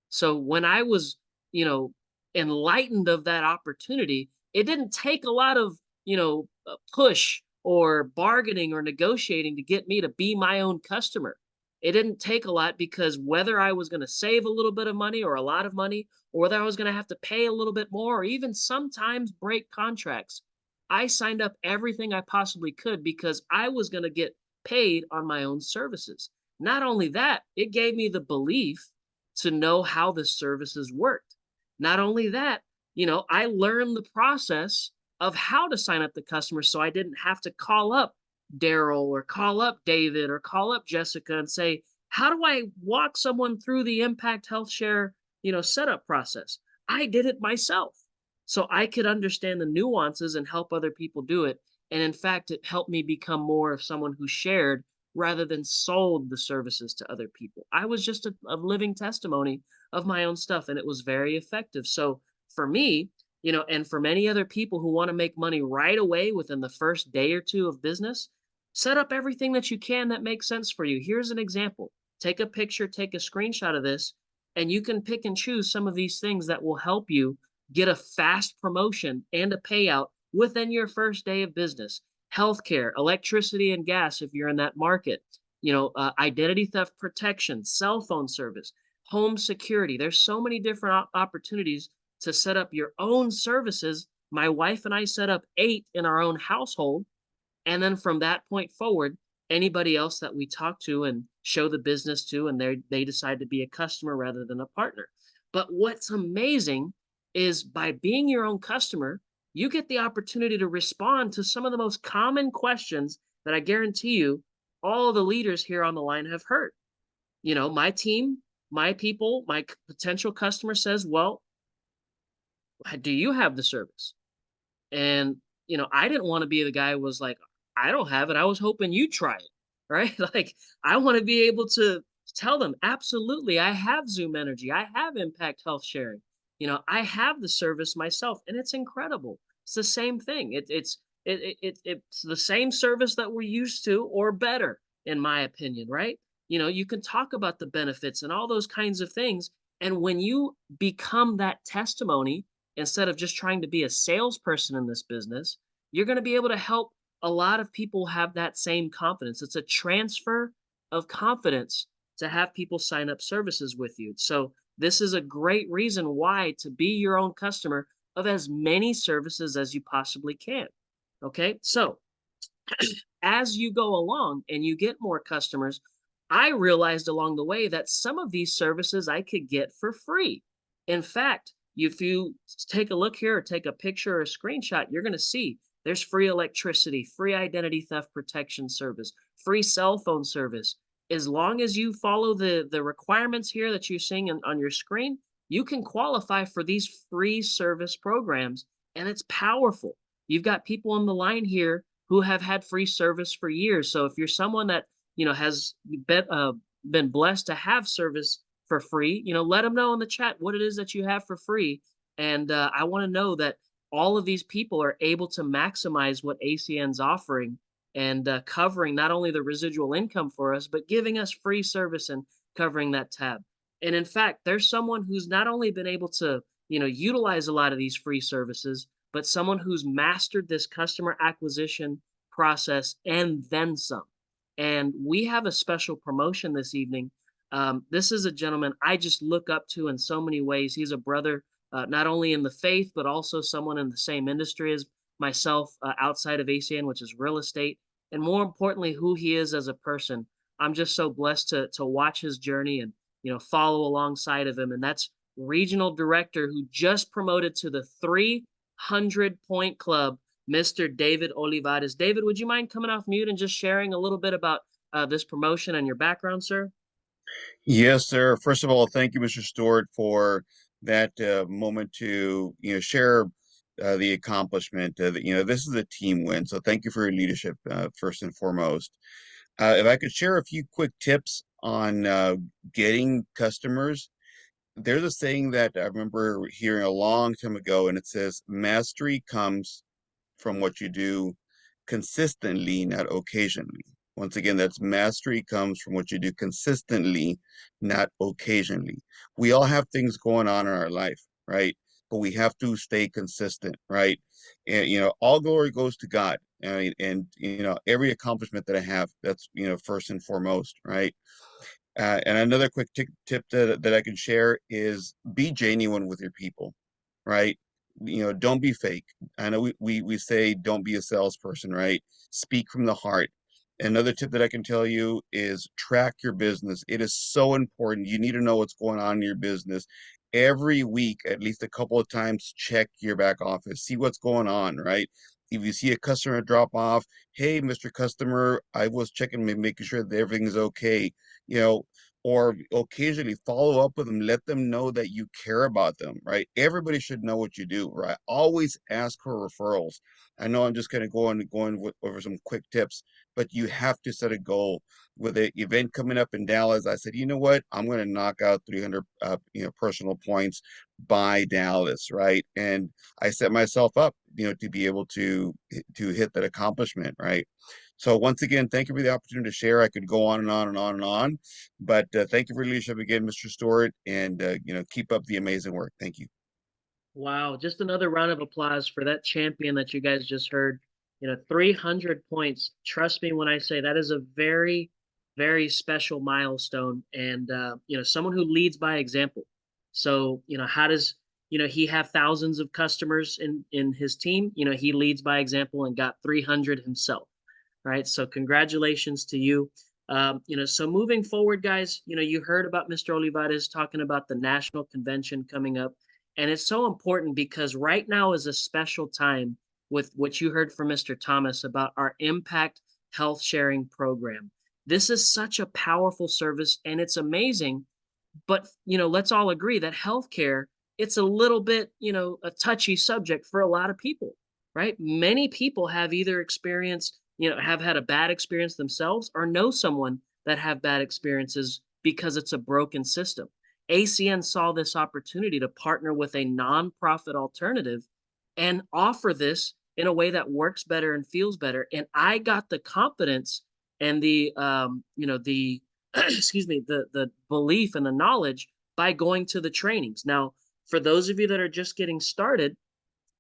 So when I was, enlightened of that opportunity, it didn't take a lot of, push or bargaining or negotiating to get me to be my own customer. It didn't take a lot, because whether I was going to save a little bit of money or a lot of money, or whether I was going to have to pay a little bit more, or even sometimes break contracts, I signed up everything I possibly could because I was going to get paid on my own services. Not only that, it gave me the belief to know how the services worked. Not only that, I learned the process of how to sign up the customers, so I didn't have to call up Daryl or call up David or call up Jessica and say, How do I walk someone through the Impact Health Share, setup process? I did it myself. So I could understand the nuances and help other people do it. And in fact, it helped me become more of someone who shared rather than sold the services to other people. I was just a living testimony of my own stuff, and it was very effective. So for me, and for many other people who want to make money right away within the first day or two of business, set up everything that you can that makes sense for you. Here's an example. Take a picture, take a screenshot of this, and you can pick and choose some of these things that will help you get a fast promotion and a payout within your first day of business. Healthcare, electricity and gas, if you're in that market, identity theft protection, cell phone service, home security. There's so many different opportunities to set up your own services. My wife and I set up 8 in our own household. And then from that point forward, anybody else that we talk to and show the business to, and they decide to be a customer rather than a partner. But what's amazing is by being your own customer, you get the opportunity to respond to some of the most common questions that I guarantee you all the leaders here on the line have heard. My team, my people, my potential customer says, well, do you have the service? And, I didn't want to be the guy who was like, I don't have it. I was hoping you'd try it, right? Like, I want to be able to tell them, absolutely, I have Zoom Energy. I have Impact Health Sharing. I have the service myself, and it's incredible. It's the same thing. It's the same service that we're used to, or better, in my opinion, right? You can talk about the benefits and all those kinds of things. And when you become that testimony, instead of just trying to be a salesperson in this business, you're going to be able to help a lot of people have that same confidence. It's a transfer of confidence to have people sign up services with you. So this is a great reason why to be your own customer of as many services as you possibly can. Okay, so as you go along and you get more customers, I realized along the way that some of these services I could get for free. In fact, if you take a look here or take a picture or a screenshot, you're going to see there's free electricity, free identity theft protection service, free cell phone service. As long as you follow the requirements here that you're seeing on your screen, you can qualify for these free service programs, and it's powerful. You've got people on the line here who have had free service for years. So if you're someone that has been blessed to have service for free, let them know in the chat what it is that you have for free. And I want to know that all of these people are able to maximize what ACN's offering and covering not only the residual income for us, but giving us free service and covering that tab. And in fact, there's someone who's not only been able to, utilize a lot of these free services, but someone who's mastered this customer acquisition process and then some. And we have a special promotion this evening. This is a gentleman I just look up to in so many ways. He's a brother, not only in the faith, but also someone in the same industry as myself, outside of ACN, which is real estate. And more importantly, who he is as a person. I'm just so blessed to watch his journey and, follow alongside of him. And that's Regional Director who just promoted to the 300-point club, Mr. David Olivares. David, would you mind coming off mute and just sharing a little bit about this promotion and your background, sir? Yes, sir. First of all, thank you, Mr. Stewart, for that moment to share the accomplishment. This is a team win, so thank you for your leadership first and foremost. If I could share a few quick tips on getting customers. There's a saying that I remember hearing a long time ago, and it says, mastery comes from what you do consistently, not occasionally. Once again, that's mastery comes from what you do consistently, not occasionally. We all have things going on in our life, right? But we have to stay consistent, right? And, all glory goes to God. And every accomplishment that I have, that's, first and foremost, right? And another quick tip that I can share is be genuine with your people, right? Don't be fake. I know we say don't be a salesperson, right? Speak from the heart. Another tip that I can tell you is track your business. It is so important. You need to know what's going on in your business. Every week, at least a couple of times, check your back office, see what's going on, right? If you see a customer drop off, hey, Mr. Customer, I was checking, making sure that everything's okay, you know, or occasionally follow up with them, let them know that you care about them, right? Everybody should know what you do, right? Always ask for referrals. I know I'm just kind of going over some quick tips, but you have to set a goal. With the event coming up in Dallas, I said, you know what? I'm going to knock out 300, personal points by Dallas, right? And I set myself up, to be able to hit that accomplishment, right? So once again, thank you for the opportunity to share. I could go on and on and on and on, but thank you for your leadership again, Mr. Stewart, and keep up the amazing work. Thank you. Wow, just another round of applause for that champion that you guys just heard. 300 points. Trust me when I say that is a very, very special milestone, and someone who leads by example. So, how does he have thousands of customers in his team? He leads by example and got 300 himself, right? So congratulations to you. So moving forward, guys, you heard about Mr. Olivares talking about the national convention coming up. And it's so important because right now is a special time with what you heard from Mr. Thomas about our Impact Health Sharing Program. This is such a powerful service and it's amazing. But, let's all agree that healthcare, it's a little bit, a touchy subject for a lot of people, right? Many people have either experienced, have had a bad experience themselves or know someone that have bad experiences because it's a broken system. ACN saw this opportunity to partner with a nonprofit alternative and offer this in a way that works better and feels better. And I got the confidence and the excuse me, the belief and the knowledge by going to the trainings. Now, for those of you that are just getting started,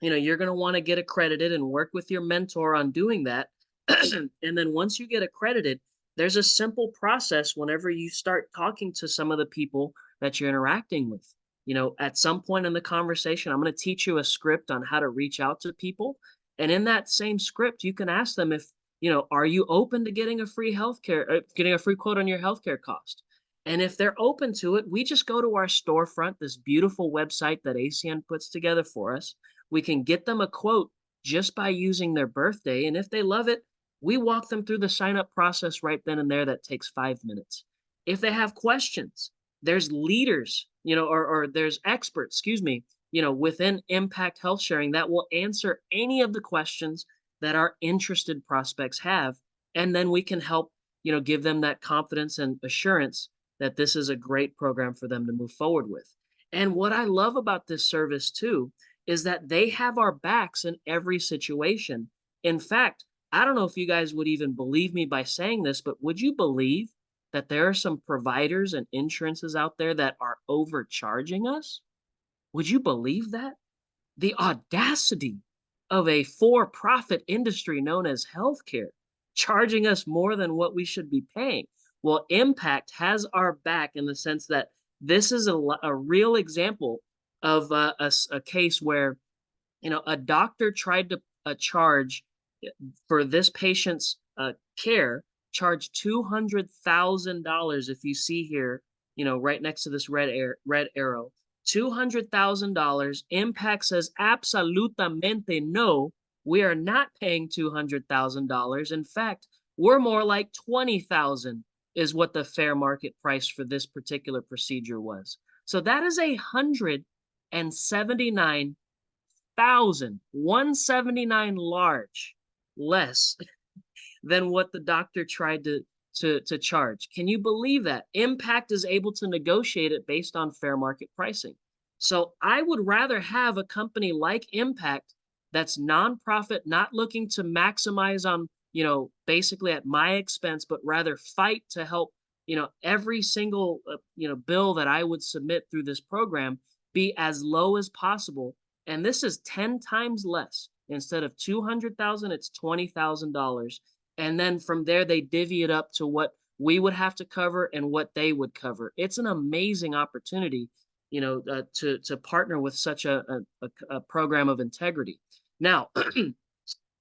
you're going to want to get accredited and work with your mentor on doing that. And then once you get accredited, there's a simple process whenever you start talking to some of the people that you're interacting with. At some point in the conversation, I'm going to teach you a script on how to reach out to people. And in that same script, you can ask them if, are you open to getting a free getting a free quote on your healthcare cost? And if they're open to it, we just go to our storefront, this beautiful website that ACN puts together for us. We can get them a quote just by using their birthday. And if they love it, we walk them through the sign up process right then and there. That takes 5 minutes. If they have questions, there's leaders, or there's experts, within Impact Health Sharing that will answer any of the questions that our interested prospects have. And then we can help, give them that confidence and assurance that this is a great program for them to move forward with. And what I love about this service too, is that they have our backs in every situation. In fact, I don't know if you guys would even believe me by saying this, but would you believe that there are some providers and insurances out there that are overcharging us? Would you believe that? The audacity of a for-profit industry known as healthcare charging us more than what we should be paying. Well, Impact has our back in the sense that this is a real example of a case where, a doctor tried to charge for this patient's care, charge $200,000. If you see here, right next to this red arrow, $200,000. Impact says absolutamente no. We are not paying $200,000. In fact, we're more like $20,000 is what the fair market price for this particular procedure was. So that is $179,000 large less than what the doctor tried to charge. Can you believe that? Impact is able to negotiate it based on fair market pricing. So I would rather have a company like Impact that's nonprofit, not looking to maximize on, basically at my expense, but rather fight to help, every single, bill that I would submit through this program be as low as possible. And this is 10 times less. Instead of $200,000, it's $20,000. And then from there, they divvy it up to what we would have to cover and what they would cover. It's an amazing opportunity, to partner with such a program of integrity. Now,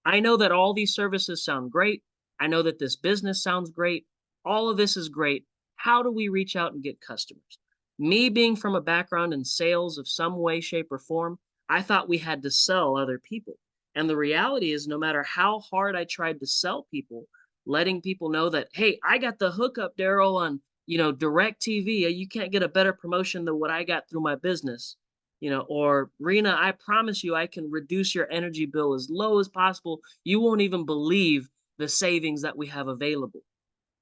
I know that all these services sound great. I know that this business sounds great. All of this is great. How do we reach out and get customers? Me being from a background in sales of some way, shape, or form, I thought we had to sell other people. And the reality is, no matter how hard I tried to sell people, letting people know that, hey, I got the hookup, Daryl, on, direct TV. You can't get a better promotion than what I got through my business. Or Rena, I promise you I can reduce your energy bill as low as possible. You won't even believe the savings that we have available.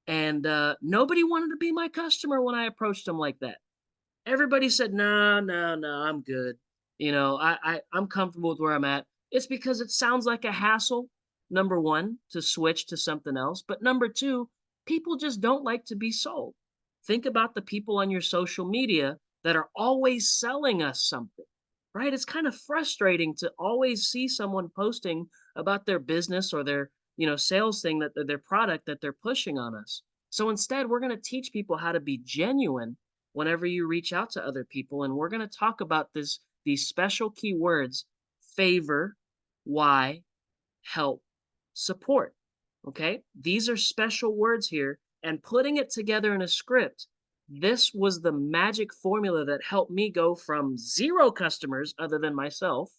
And nobody wanted to be my customer when I approached them like that. Everybody said, no, I'm good. I'm comfortable with where I'm at. It's because it sounds like a hassle, number one, to switch to something else. But number two, people just don't like to be sold. Think about the people on your social media that are always selling us something, right? It's kind of frustrating to always see someone posting about their business or their, sales thing, that their product that they're pushing on us. So instead, we're going to teach people how to be genuine whenever you reach out to other people. And we're going to talk about these special keywords: favor, why, help, support. Okay. These are special words here, and putting it together in a script. This was the magic formula that helped me go from 0 customers other than myself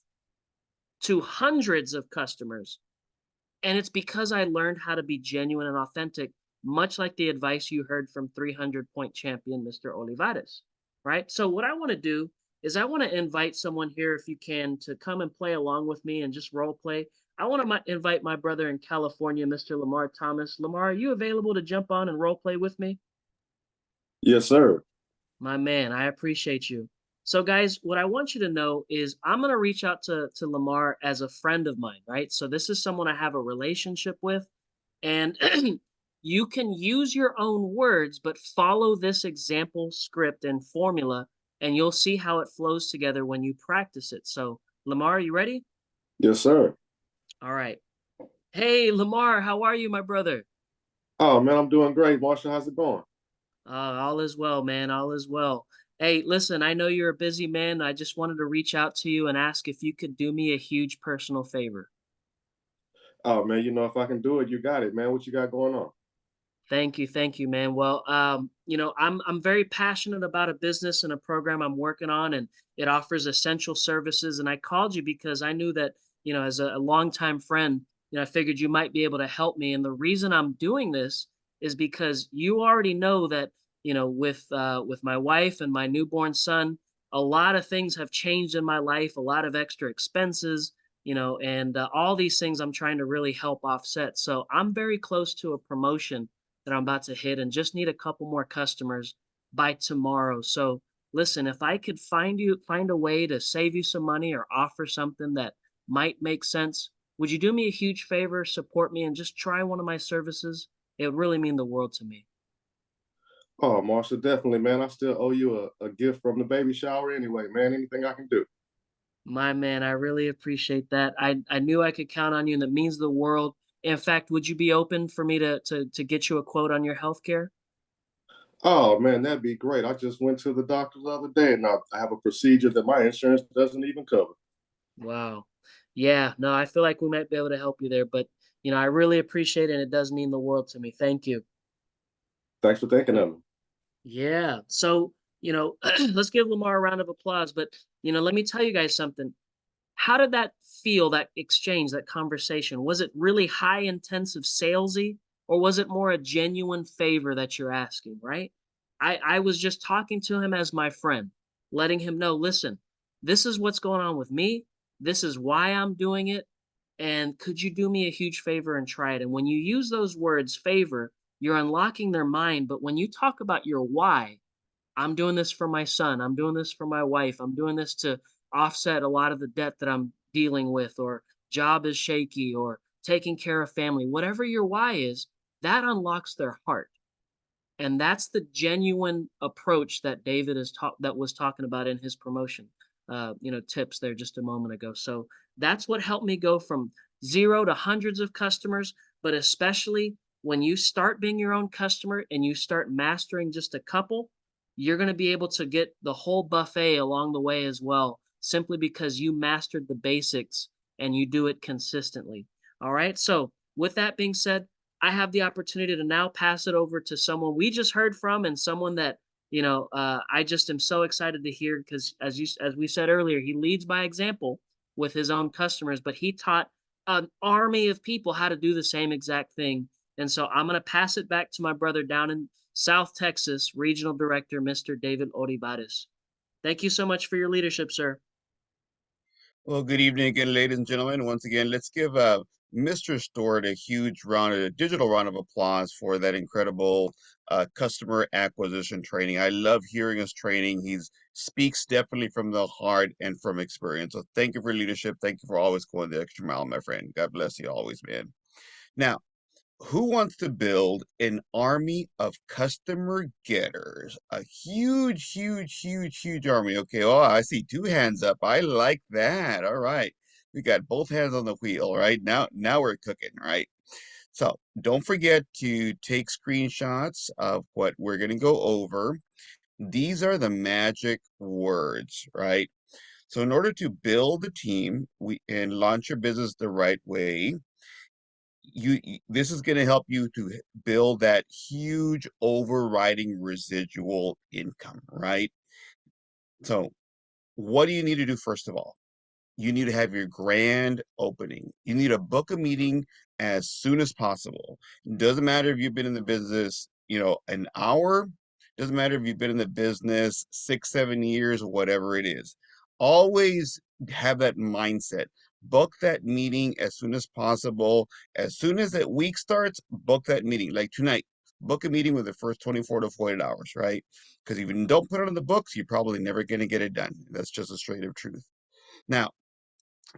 to hundreds of customers. And it's because I learned how to be genuine and authentic, much like the advice you heard from 300-point champion, Mr. Olivares, right? So what I want to do is I want to invite someone here, if you can, to come and play along with me and just role play. I want to invite my brother in California, Mr. Lamar Thomas. Lamar, are you available to jump on and role play with me? Yes, sir. My man, I appreciate you. So guys, what I want you to know is I'm going to reach out to Lamar as a friend of mine, right? So this is someone I have a relationship with, and you can use your own words, but follow this example script and formula, and you'll see how it flows together when you practice it. So Lamar, are you ready? Yes, sir. All right. Hey, Lamar, how are you, my brother? Oh, man, I'm doing great. Marshall, how's it going? All is well, man. All is well. Hey, listen, I know you're a busy man. I just wanted to reach out to you and ask if you could do me a huge personal favor. Oh, man, if I can do it, you got it, man. What you got going on? Thank you, man. Well, I'm very passionate about a business and a program I'm working on, and it offers essential services. And I called you because I knew that, as a longtime friend, I figured you might be able to help me. And the reason I'm doing this is because you already know that, with my wife and my newborn son, a lot of things have changed in my life, a lot of extra expenses, and all these things I'm trying to really help offset. So I'm very close to a promotion that I'm about to hit and just need a couple more customers by tomorrow. So listen, if I could find a way to save you some money or offer something that might make sense, would you do me a huge favor, support me, and just try one of my services? It would really mean the world to me. Oh, Marshall, definitely, man. I still owe you a gift from the baby shower anyway, man. Anything I can do. My man, I really appreciate that. I knew I could count on you, and that means the world. In fact, would you be open for me to get you a quote on your healthcare? Oh, man, that'd be great. I just went to the doctor the other day, and I have a procedure that my insurance doesn't even cover. Wow. Yeah, no, I feel like we might be able to help you there, but I really appreciate it, and it does mean the world to me. Thank you. Thanks for thinking of me. Yeah. So, let's give Lamar a round of applause. But, let me tell you guys something. How did that feel, that exchange, that conversation? Was it really high intensive salesy, or was it more a genuine favor that you're asking, right? I was just talking to him as my friend, letting him know, listen, this is what's going on with me. This is why I'm doing it. And could you do me a huge favor and try it? And when you use those words, favor, you're unlocking their mind. But when you talk about your why, I'm doing this for my son, I'm doing this for my wife, I'm doing this to offset a lot of the debt that I'm dealing with, or job is shaky, or taking care of family, whatever your why is, that unlocks their heart. And that's the genuine approach that David was talking about in his promotion, tips there just a moment ago. So that's what helped me go from 0 to hundreds of customers, but especially when you start being your own customer and you start mastering just a couple, you're going to be able to get the whole buffet along the way as well, simply because you mastered the basics and you do it consistently. All right. So with that being said, I have the opportunity to now pass it over to someone we just heard from, and someone that, I just am so excited to hear, because as we said earlier, he leads by example with his own customers, but he taught an army of people how to do the same exact thing. And so I'm going to pass it back to my brother down in South Texas, Regional Director, Mr. David Olivares. Thank you so much for your leadership, sir. Well, good evening again, ladies and gentlemen. Once again, let's give Mr. Stewart a digital round of applause for that incredible customer acquisition training. I love hearing his training. He speaks definitely from the heart and from experience. So thank you for leadership. Thank you for always going the extra mile, my friend. God bless you always, man. Now, who wants to build an army of customer getters? A huge, huge, huge, huge army. Okay, oh, I see 2 hands up. I like that. All right. We got both hands on the wheel, right? Now we're cooking, right? So don't forget to take screenshots of what we're going to go over. These are the magic words, right? So in order to build a team and launch your business the right way, this is going to help you to build that huge overriding residual income, right? So what do you need to do first of all? You need to have your grand opening. You need to book a meeting as soon as possible. Doesn't matter if you've been in the business, an hour. Doesn't matter if you've been in the business 6, 7 years, or whatever it is. Always have that mindset. Book that meeting as soon as possible. As soon as that week starts, book that meeting. Like tonight, book a meeting with the first 24 to 48 hours, right? Because if you don't put it on the books, you're probably never going to get it done. That's just a straight up truth. Now,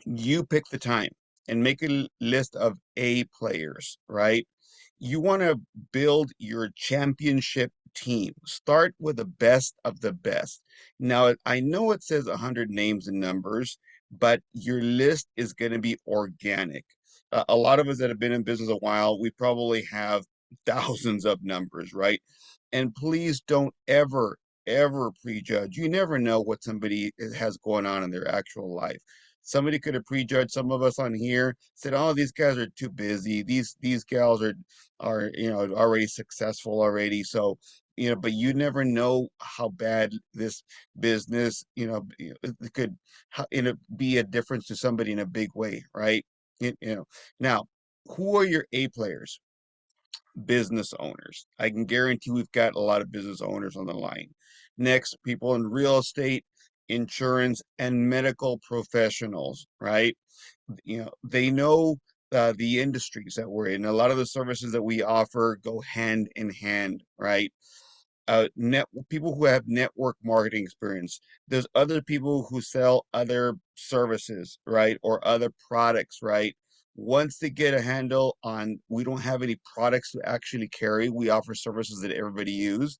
you pick the time and make a list of A players, right? You want to build your championship team. Start with the best of the best. Now, I know it says 100 names and numbers, but your list is going to be organic. A lot of us that have been in business a while, we probably have thousands of numbers, right? And please don't ever prejudge. You never know what somebody has going on in their actual life. Somebody could have prejudged some of us on here, said, "Oh, these guys are too busy. These gals are already successful already." So, but you never know how bad this business, it could be a difference to somebody in a big way, right? Now, who are your A players? Business owners. I can guarantee we've got a lot of business owners on the line. Next, people in real estate, insurance, and medical professionals, right? They know the industries that we're in. A lot of the services that we offer go hand in hand, right? People who have network marketing experience. There's other people who sell other services, right? Or other products, right? Once they get a handle on, we don't have any products to actually carry. We offer services that everybody use.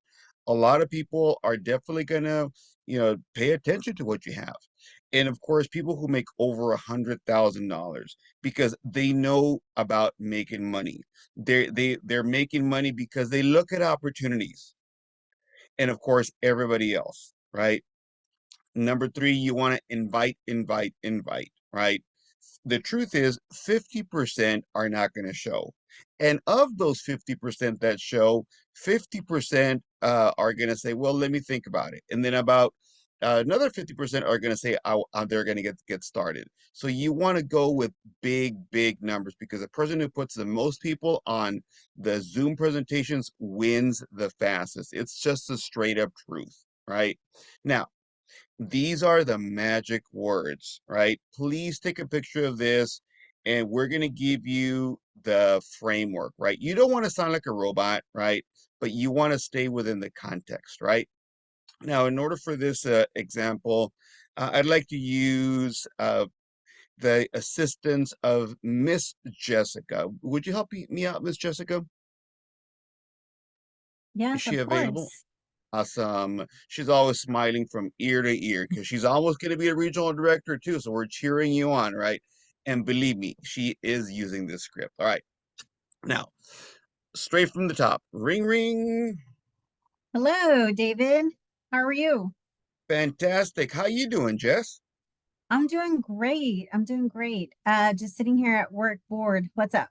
A lot of people are definitely gonna, pay attention to what you have. And of course, people who make over $100,000 because they know about making money. They're making money because they look at opportunities. And of course, everybody else, right? Number 3, you want to invite, right? The truth is 50% are not going to show. And of those 50% that show, 50% are going to say, well, let me think about it. And then about another 50% are going to say, they're going to get started. So you want to go with big numbers, because the person who puts the most people on the Zoom presentations wins the fastest. It's just a straight up truth, right? Now, these are the magic words, right? Please take a picture of this, and we're going to give you the framework, right? You don't want to sound like a robot, right? But you want to stay within the context, right? Now, in order for this example, I'd like to use the assistance of Miss Jessica. Would you help me out, Miss Jessica? Is Yes, she of available? course. Awesome. She's always smiling from ear to ear because she's almost going to be a regional director too. So we're cheering you on, right? And believe me, she is using this script. All right. Now, straight from the top. Ring, ring. Hello, David. How are you? Fantastic. How you doing, Jess? I'm doing great. I'm doing great. Just sitting here at work bored. What's up?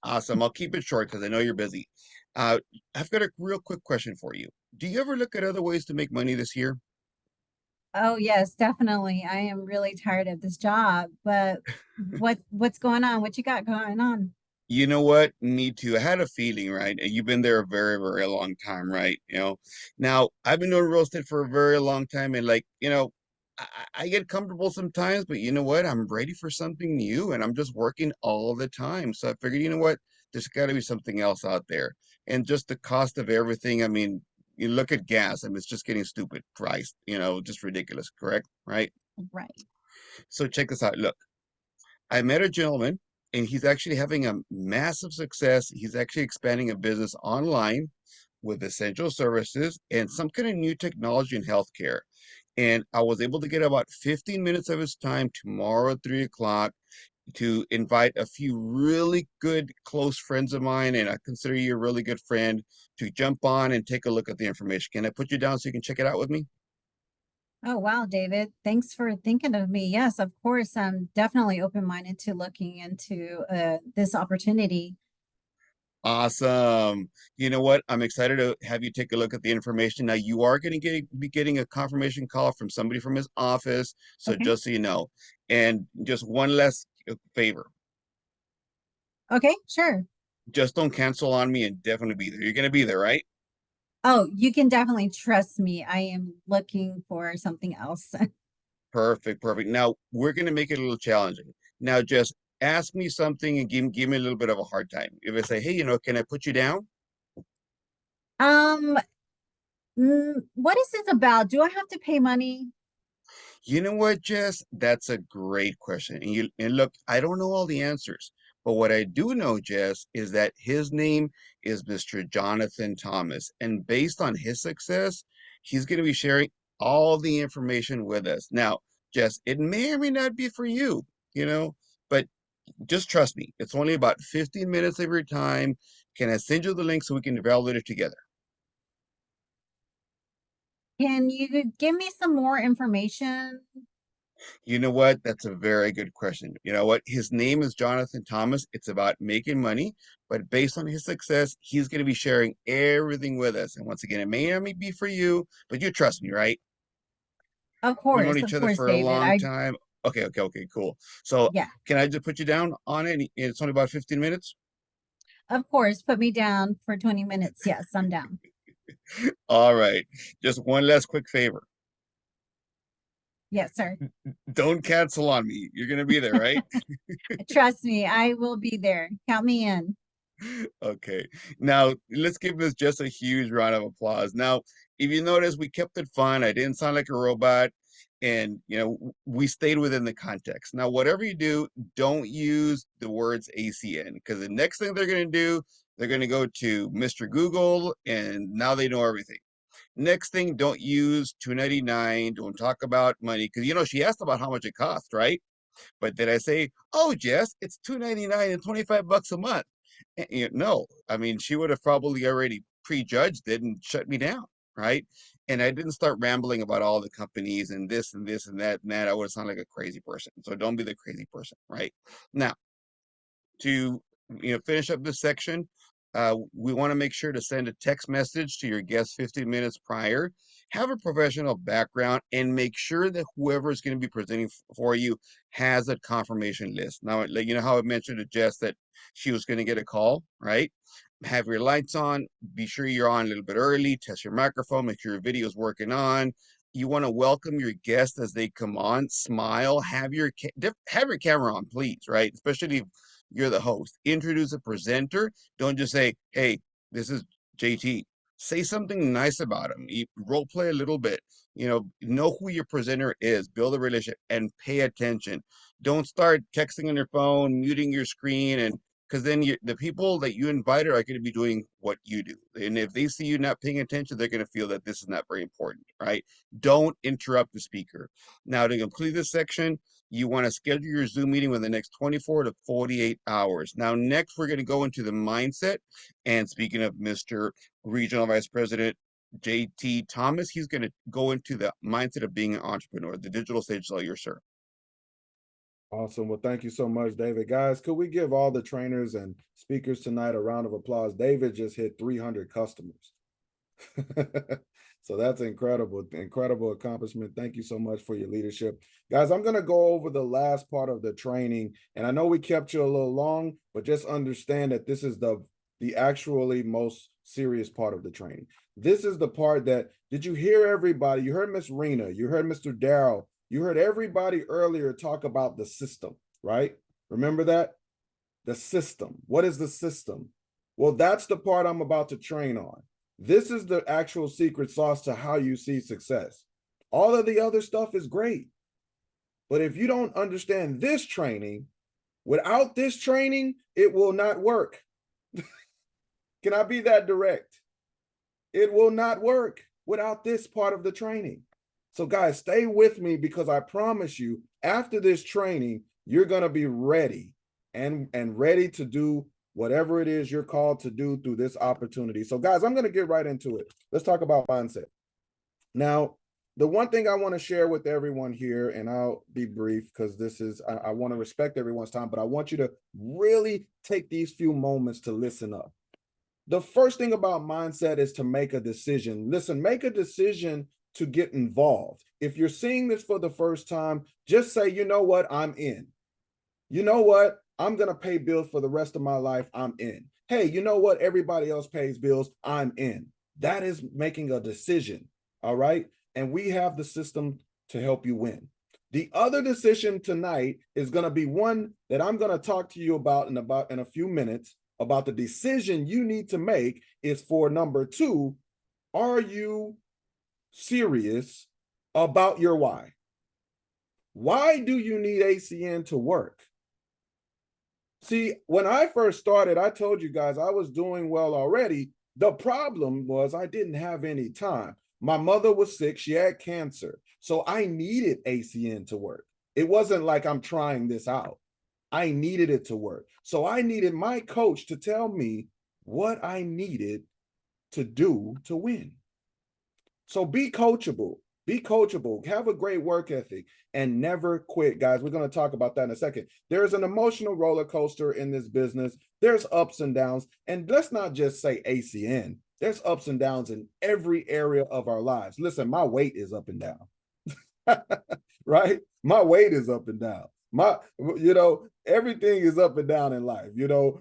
Awesome. I'll keep it short because I know you're busy. I've got a real quick question for you. Do you ever look at other ways to make money this year? Oh, yes, definitely. I am really tired of this job, but what's going on? What you got going on? You know what? Me too. I had a feeling, right? And you've been there a very, very long time, right? Now I've been doing real estate for a very long time, and I get comfortable sometimes, but you know what? I'm ready for something new, and I'm just working all the time. So I figured, you know what? There's got to be something else out there, and just the cost of everything. I mean, you look at gas. I mean, it's just getting stupid priced. Just ridiculous. Correct? Right? Right. So check this out. Look. I met a gentleman and he's actually having a massive success. He's actually expanding a business online with essential services and some kind of new technology in healthcare. And I was able to get about 15 minutes of his time tomorrow at 3 o'clock to invite a few really good close friends of mine, and I consider you a really good friend, to jump on and take a look at the information. Can I put you down so you can check it out with me? Oh, wow, David. Thanks for thinking of me. Yes, of course. I'm definitely open-minded to looking into this opportunity. Awesome. You know what? I'm excited to have you take a look at the information. Now, you are going to be getting a confirmation call from somebody from his office. So Okay. just so you know, and just one last favor, Okay, sure. just don't cancel on me and definitely be there. You're going to be there, right? Oh, you can definitely trust me. I am looking for something else. Perfect, perfect. Now, we're going to make it a little challenging. Now, just ask me something and give me a little bit of a hard time. If I say, hey, can I put you down? Um, what is this about? Do I have to pay money? You know what, Jess? That's a great question. And look, I don't know all the answers, but what I do know, Jess, is that his name is Mr. Jonathan Thomas. And based on his success, he's going to be sharing all the information with us. Now, Jess, it may or may not be for you, but just trust me. It's only about 15 minutes of your time. Can I send you the link so we can evaluate it together? Can you give me some more information? You know what? That's a very good question. You know what? His name is Jonathan Thomas. It's about making money, but based on his success, he's going to be sharing everything with us. And once again, it may not be for you, but you trust me, right? We've known each Of other course, for a David. long time. Okay, cool. So Yeah, can I just put you down on it? It's only about 15 minutes. of course. Put me down for 20 minutes. Yes, I'm down. All right. Just one last quick favor. Yes, sir. Don't cancel on me. You're going to be there, right? Trust me, I will be there. Count me in. Okay. Now, let's give this just a huge round of applause. Now, if you notice, we kept it fun. I didn't sound like a robot. And, we stayed within the context. Now, whatever you do, don't use the words ACN, because the next thing they're going to do, they're going to go to Mr. Google and now they know everything. Next thing, don't use 299. Don't talk about money, because, she asked about how much it cost, right? But did I say, oh, Jess, it's $299 and $25 a month? No, I mean, she would have probably already prejudged it and shut me down, right? And I didn't start rambling about all the companies and this and this and that and that. I would sound like a crazy person. So don't be the crazy person, right? Now, to finish up this section, we want to make sure to send a text message to your guest 15 minutes prior. Have a professional background and make sure that whoever is going to be presenting for you has a confirmation list. Now, you know how I mentioned to Jess that she was going to get a call, right? Have your lights on. Be sure you're on a little bit early. Test your microphone. Make sure your video is working on. You want to welcome your guests as they come on. Smile. Have your camera on, please, right? Especially if you're the host. Introduce a presenter. Don't just say, hey, this is JT. Say something nice about him. Role play a little bit. Know who your presenter is. Build a relationship and pay attention. Don't start texting on your phone, muting your screen, and because then the people that you invited are going to be doing what you do. And if they see you not paying attention, they're going to feel that this is not very important, right? Don't interrupt the speaker. Now, to complete this section, you want to schedule your Zoom meeting within the next 24 to 48 hours. Now, next, we're going to go into the mindset. And speaking of Mr. Regional Vice President JT Thomas, he's going to go into the mindset of being an entrepreneur. The digital stage is all yours, sir. Awesome. Well, thank you so much, David. Guys, could we give all the trainers and speakers tonight a round of applause? David just hit 300 customers. So that's incredible accomplishment. Thank you so much for your leadership. Guys, I'm going to go over the last part of the training. And I know we kept you a little long, but just understand that this is the actually most serious part of the training. This is the part that, did you hear everybody? You heard Miss Rena, you heard Mr. Darrell, you heard everybody earlier talk about the system, right? Remember that? The system. What is the system? Well, that's the part I'm about to train on. This is the actual secret sauce to how you see success. All of the other stuff is great. But if you don't understand this training, without this training, it will not work. Can I be that direct? It will not work without this part of the training. So guys, stay with me, because I promise you, after this training, you're going to be ready and ready to do whatever it is you're called to do through this opportunity. So guys, I'm going to get right into it. Let's talk about mindset. Now, the one thing I want to share with everyone here, and I'll be brief because this is, I want to respect everyone's time, but I want you to really take these few moments to listen up. The first thing about mindset is to make a decision. Listen, make a decision to get involved. If you're seeing this for the first time, just say, you know what, I'm in. You know what, I'm going to pay bills for the rest of my life. I'm in. Hey, you know what, everybody else pays bills. I'm in. That is making a decision. All right. And we have the system to help you win. The other decision tonight is going to be one that I'm going to talk to you about in a few minutes. About the decision you need to make is for number 2, are you serious about your why? Why do you need ACN to work? See, when I first started, I told you guys I was doing well already. The problem was I didn't have any time. My mother was sick, she had cancer. So I needed ACN to work. It wasn't like I'm trying this out. I needed it to work. So I needed my coach to tell me what I needed to do to win. So be coachable, have a great work ethic, and never quit, guys. We're going to talk about that in a second. There's an emotional roller coaster in this business. There's ups and downs. And let's not just say ACN. There's ups and downs in every area of our lives. Listen, my weight is up and down, right? My weight is up and down. Everything is up and down in life,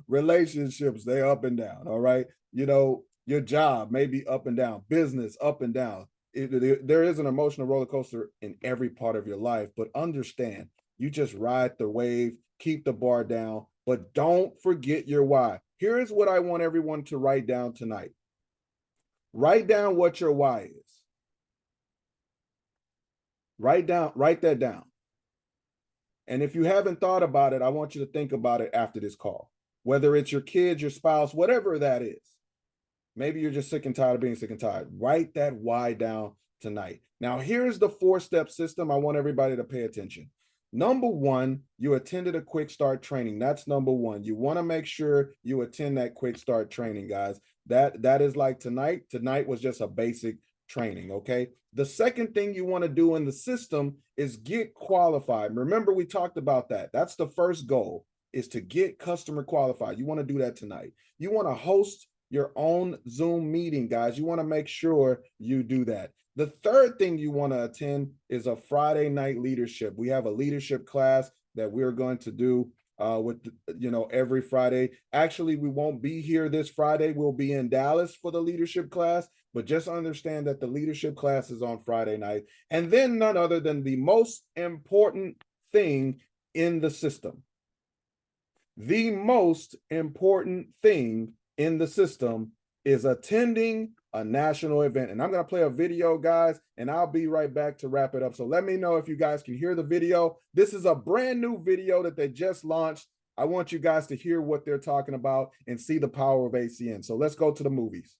relationships, they're up and down. All right. Your job may be up and down, business up and down. There is an emotional roller coaster in every part of your life, but understand, you just ride the wave, keep the bar down, but don't forget your why. Here is what I want everyone to write down tonight. Write down what your why is. Write that down. And if you haven't thought about it, I want you to think about it after this call, whether it's your kids, your spouse, whatever that is. Maybe you're just sick and tired of being sick and tired. Write that why down tonight. Now, here's the 4-step system. I want everybody to pay attention. Number 1, you attended a quick start training. That's number 1. You want to make sure you attend that quick start training, guys. That is like tonight. Tonight was just a basic training, okay? The second thing you want to do in the system is get qualified. Remember, we talked about that. That's the first goal, is to get customer qualified. You want to do that tonight. You want to host your own Zoom meeting, guys. You want to make sure you do that. The third thing you want to attend is a Friday night leadership. We have a leadership class that we're going to do every Friday. Actually, we won't be here this Friday. We'll be in Dallas for the leadership class, but just understand that the leadership class is on Friday night. And then none other than the most important thing in the system. The most important thing in the system is attending a national event. And I'm going to play a video, guys, and I'll be right back to wrap it up. So let me know if you guys can hear the video. This is a brand new video that they just launched. I want you guys to hear what they're talking about and see the power of ACN. So let's go to the movies.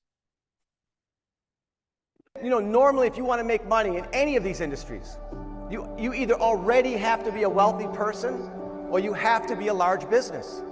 Normally, if you want to make money in any of these industries, you either already have to be a wealthy person or you have to be a large business,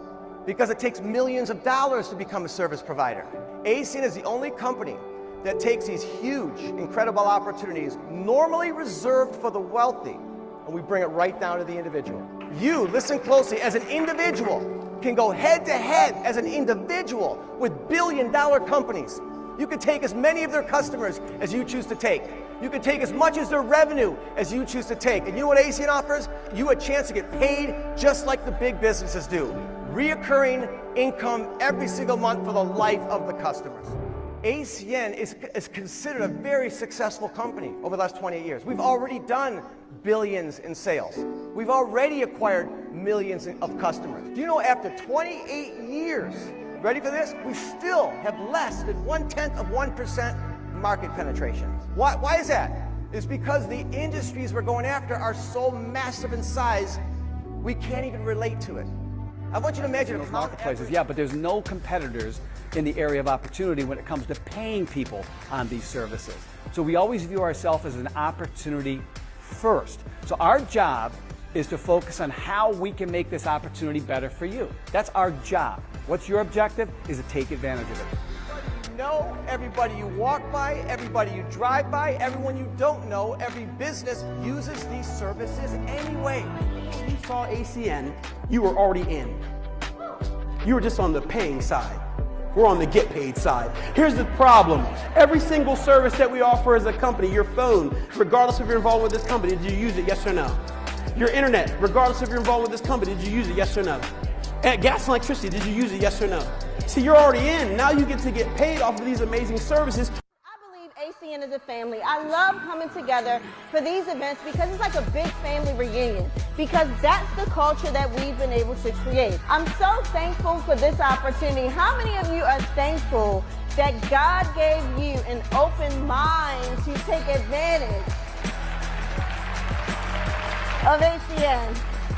because it takes millions of dollars to become a service provider. ACN is the only company that takes these huge, incredible opportunities normally reserved for the wealthy, and we bring it right down to the individual. You, listen closely, as an individual, can go head to head as an individual with billion-dollar companies. You can take as many of their customers as you choose to take. You can take as much as their revenue as you choose to take. And you know what ACN offers? You a chance to get paid just like the big businesses do. Reoccurring income every single month for the life of the customers. ACN is considered a very successful company over the last 28 years. We've already done billions in sales. We've already acquired millions of customers. Do you know after 28 years, ready for this? We still have less than 1/10% market penetration. Why is that? It's because the industries we're going after are so massive in size, we can't even relate to it. I want you to imagine those marketplaces, yeah, but there's no competitors in the area of opportunity when it comes to paying people on these services. So we always view ourselves as an opportunity first. So our job is to focus on how we can make this opportunity better for you. That's our job. What's your objective? Is to take advantage of it. You know, everybody you walk by, everybody you drive by, everyone you don't know, every business uses these services anyway. When you saw ACN, you were already in. You were just on the paying side. We're on the get paid side. Here's the problem. Every single service that we offer as a company, your phone, regardless if you're involved with this company, did you use it, yes or no? Your internet, regardless if you're involved with this company, did you use it, yes or no? Gas and electricity, did you use it, yes or no? See, you're already in. Now you get to get paid off of these amazing services. ACN is a family. I love coming together for these events because it's like a big family reunion, because that's the culture that we've been able to create. I'm so thankful for this opportunity. How many of you are thankful that God gave you an open mind to take advantage of ACN?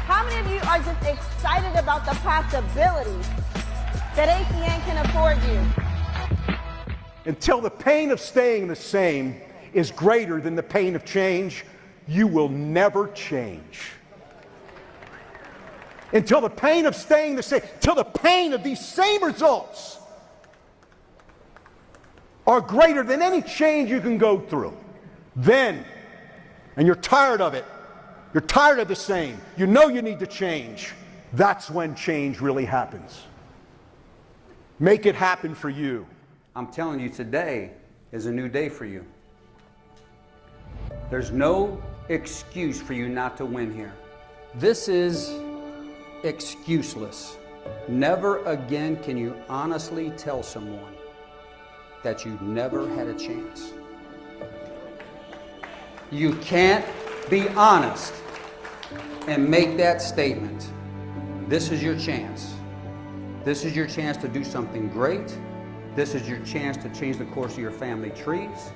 How many of you are just excited about the possibilities that ACN can afford you? Until the pain of staying the same is greater than the pain of change, you will never change. Until the pain of staying the same, till the pain of these same results are greater than any change you can go through, then, and you're tired of it, you're tired of the same, you know you need to change, that's when change really happens. Make it happen for you. I'm telling you, today is a new day for you. There's no excuse for you not to win here. This is excuseless. Never again can you honestly tell someone that you never had a chance. You can't be honest and make that statement. This is your chance. This is your chance to do something great. This is your chance to change the course of your family trees.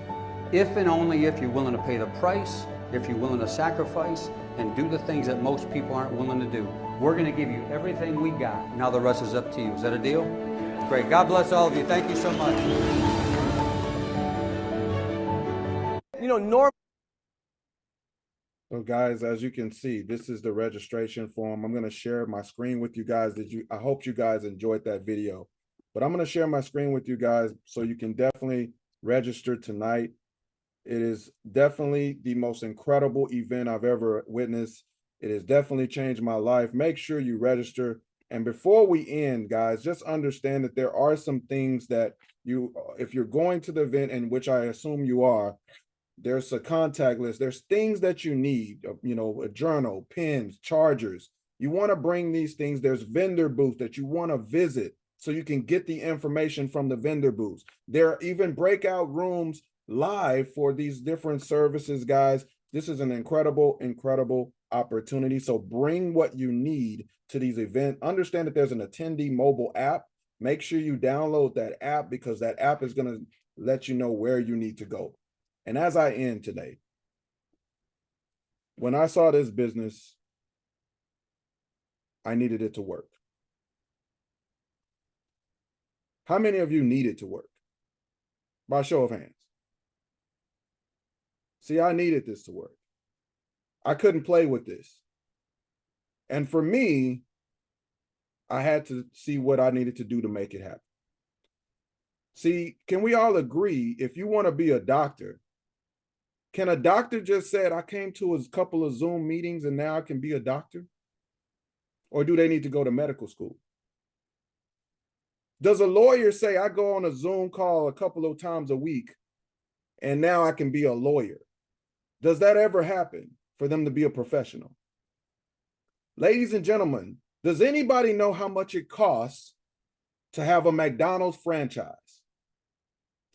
If and only if you're willing to pay the price, if you're willing to sacrifice and do the things that most people aren't willing to do. We're going to give you everything we got. Now the rest is up to you. Is that a deal? Great. God bless all of you. Thank you so much. You know, Norm. So guys, as you can see, this is the registration form. I'm going to share my screen with you guys. I hope you guys enjoyed that video. But I'm going to share my screen with you guys so you can definitely register tonight. It is definitely the most incredible event I've ever witnessed. It has definitely changed my life. Make sure you register. And before we end, guys, just understand that there are some things that if you're going to the event, and which I assume you are, there's a contact list. There's things that you need, you know, a journal, pens, chargers. You want to bring these things. There's vendor booths that you want to visit, so you can get the information from the vendor booths. There are even breakout rooms live for these different services, guys. This is an incredible, incredible opportunity. So bring what you need to these events. Understand that there's an attendee mobile app. Make sure you download that app, because that app is going to let you know where you need to go. And as I end today, when I saw this business, I needed it to work. How many of you need it to work? By show of hands. See, I needed this to work. I couldn't play with this. And for me, I had to see what I needed to do to make it happen. See, can we all agree, if you want to be a doctor, can a doctor just say, I came to a couple of Zoom meetings and now I can be a doctor? Or do they need to go to medical school? Does a lawyer say, I go on a Zoom call a couple of times a week and now I can be a lawyer? Does that ever happen for them to be a professional? Ladies and gentlemen, does anybody know how much it costs to have a McDonald's franchise?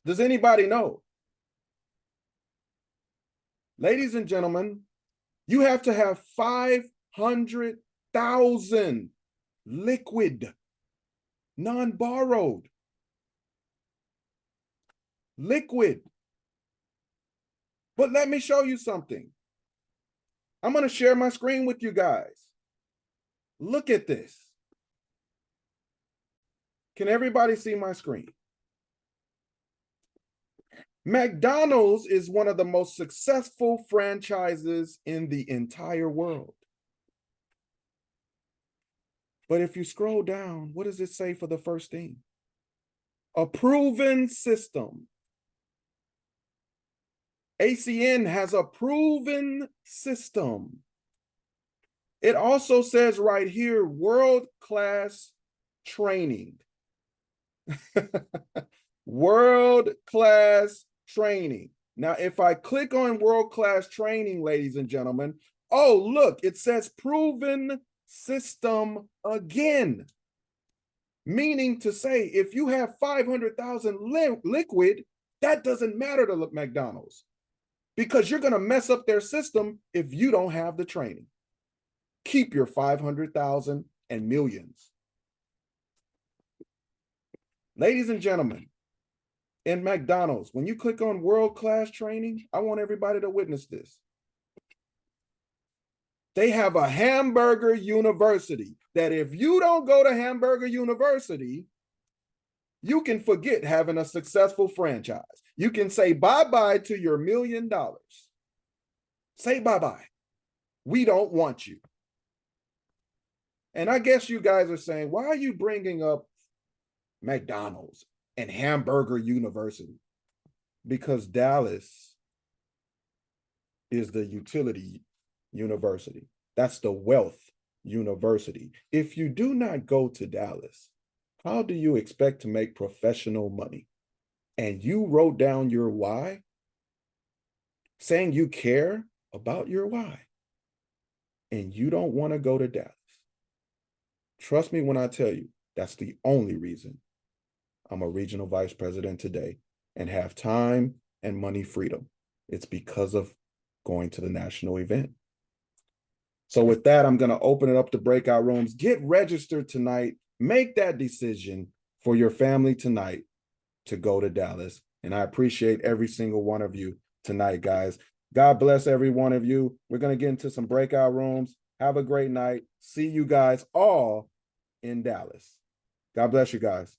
Does anybody know? Ladies and gentlemen, you have to have 500,000 liquid, non-borrowed, liquid. But let me show you something. I'm going to share my screen with you guys. Look at this. Can everybody see my screen? McDonald's is one of the most successful franchises in the entire world. But if you scroll down, what does it say for the first thing? A proven system. ACN has a proven system. It also says right here, world-class training. World-class training. Now, if I click on world-class training, ladies and gentlemen, oh, look, it says proven system again. Meaning to say, if you have 500,000 liquid, that doesn't matter to McDonald's because you're going to mess up their system if you don't have the training. Keep your 500,000 and millions. Ladies and gentlemen, in McDonald's, when you click on world-class training, I want everybody to witness this. They have a hamburger university that if you don't go to hamburger university, you can forget having a successful franchise. You can say bye-bye to your $1 million. Say bye-bye. We don't want you. And I guess you guys are saying, why are you bringing up McDonald's and Hamburger University? Because Dallas is the utility university. That's the wealth university. If you do not go to Dallas, how do you expect to make professional money? And you wrote down your why, saying you care about your why, and you don't want to go to Dallas. Trust me when I tell you, that's the only reason I'm a regional vice president today and have time and money freedom. It's because of going to the national event. So with that, I'm going to open it up to breakout rooms. Get registered tonight. Make that decision for your family tonight to go to Dallas. And I appreciate every single one of you tonight, guys. God bless every one of you. We're going to get into some breakout rooms. Have a great night. See you guys all in Dallas. God bless you guys.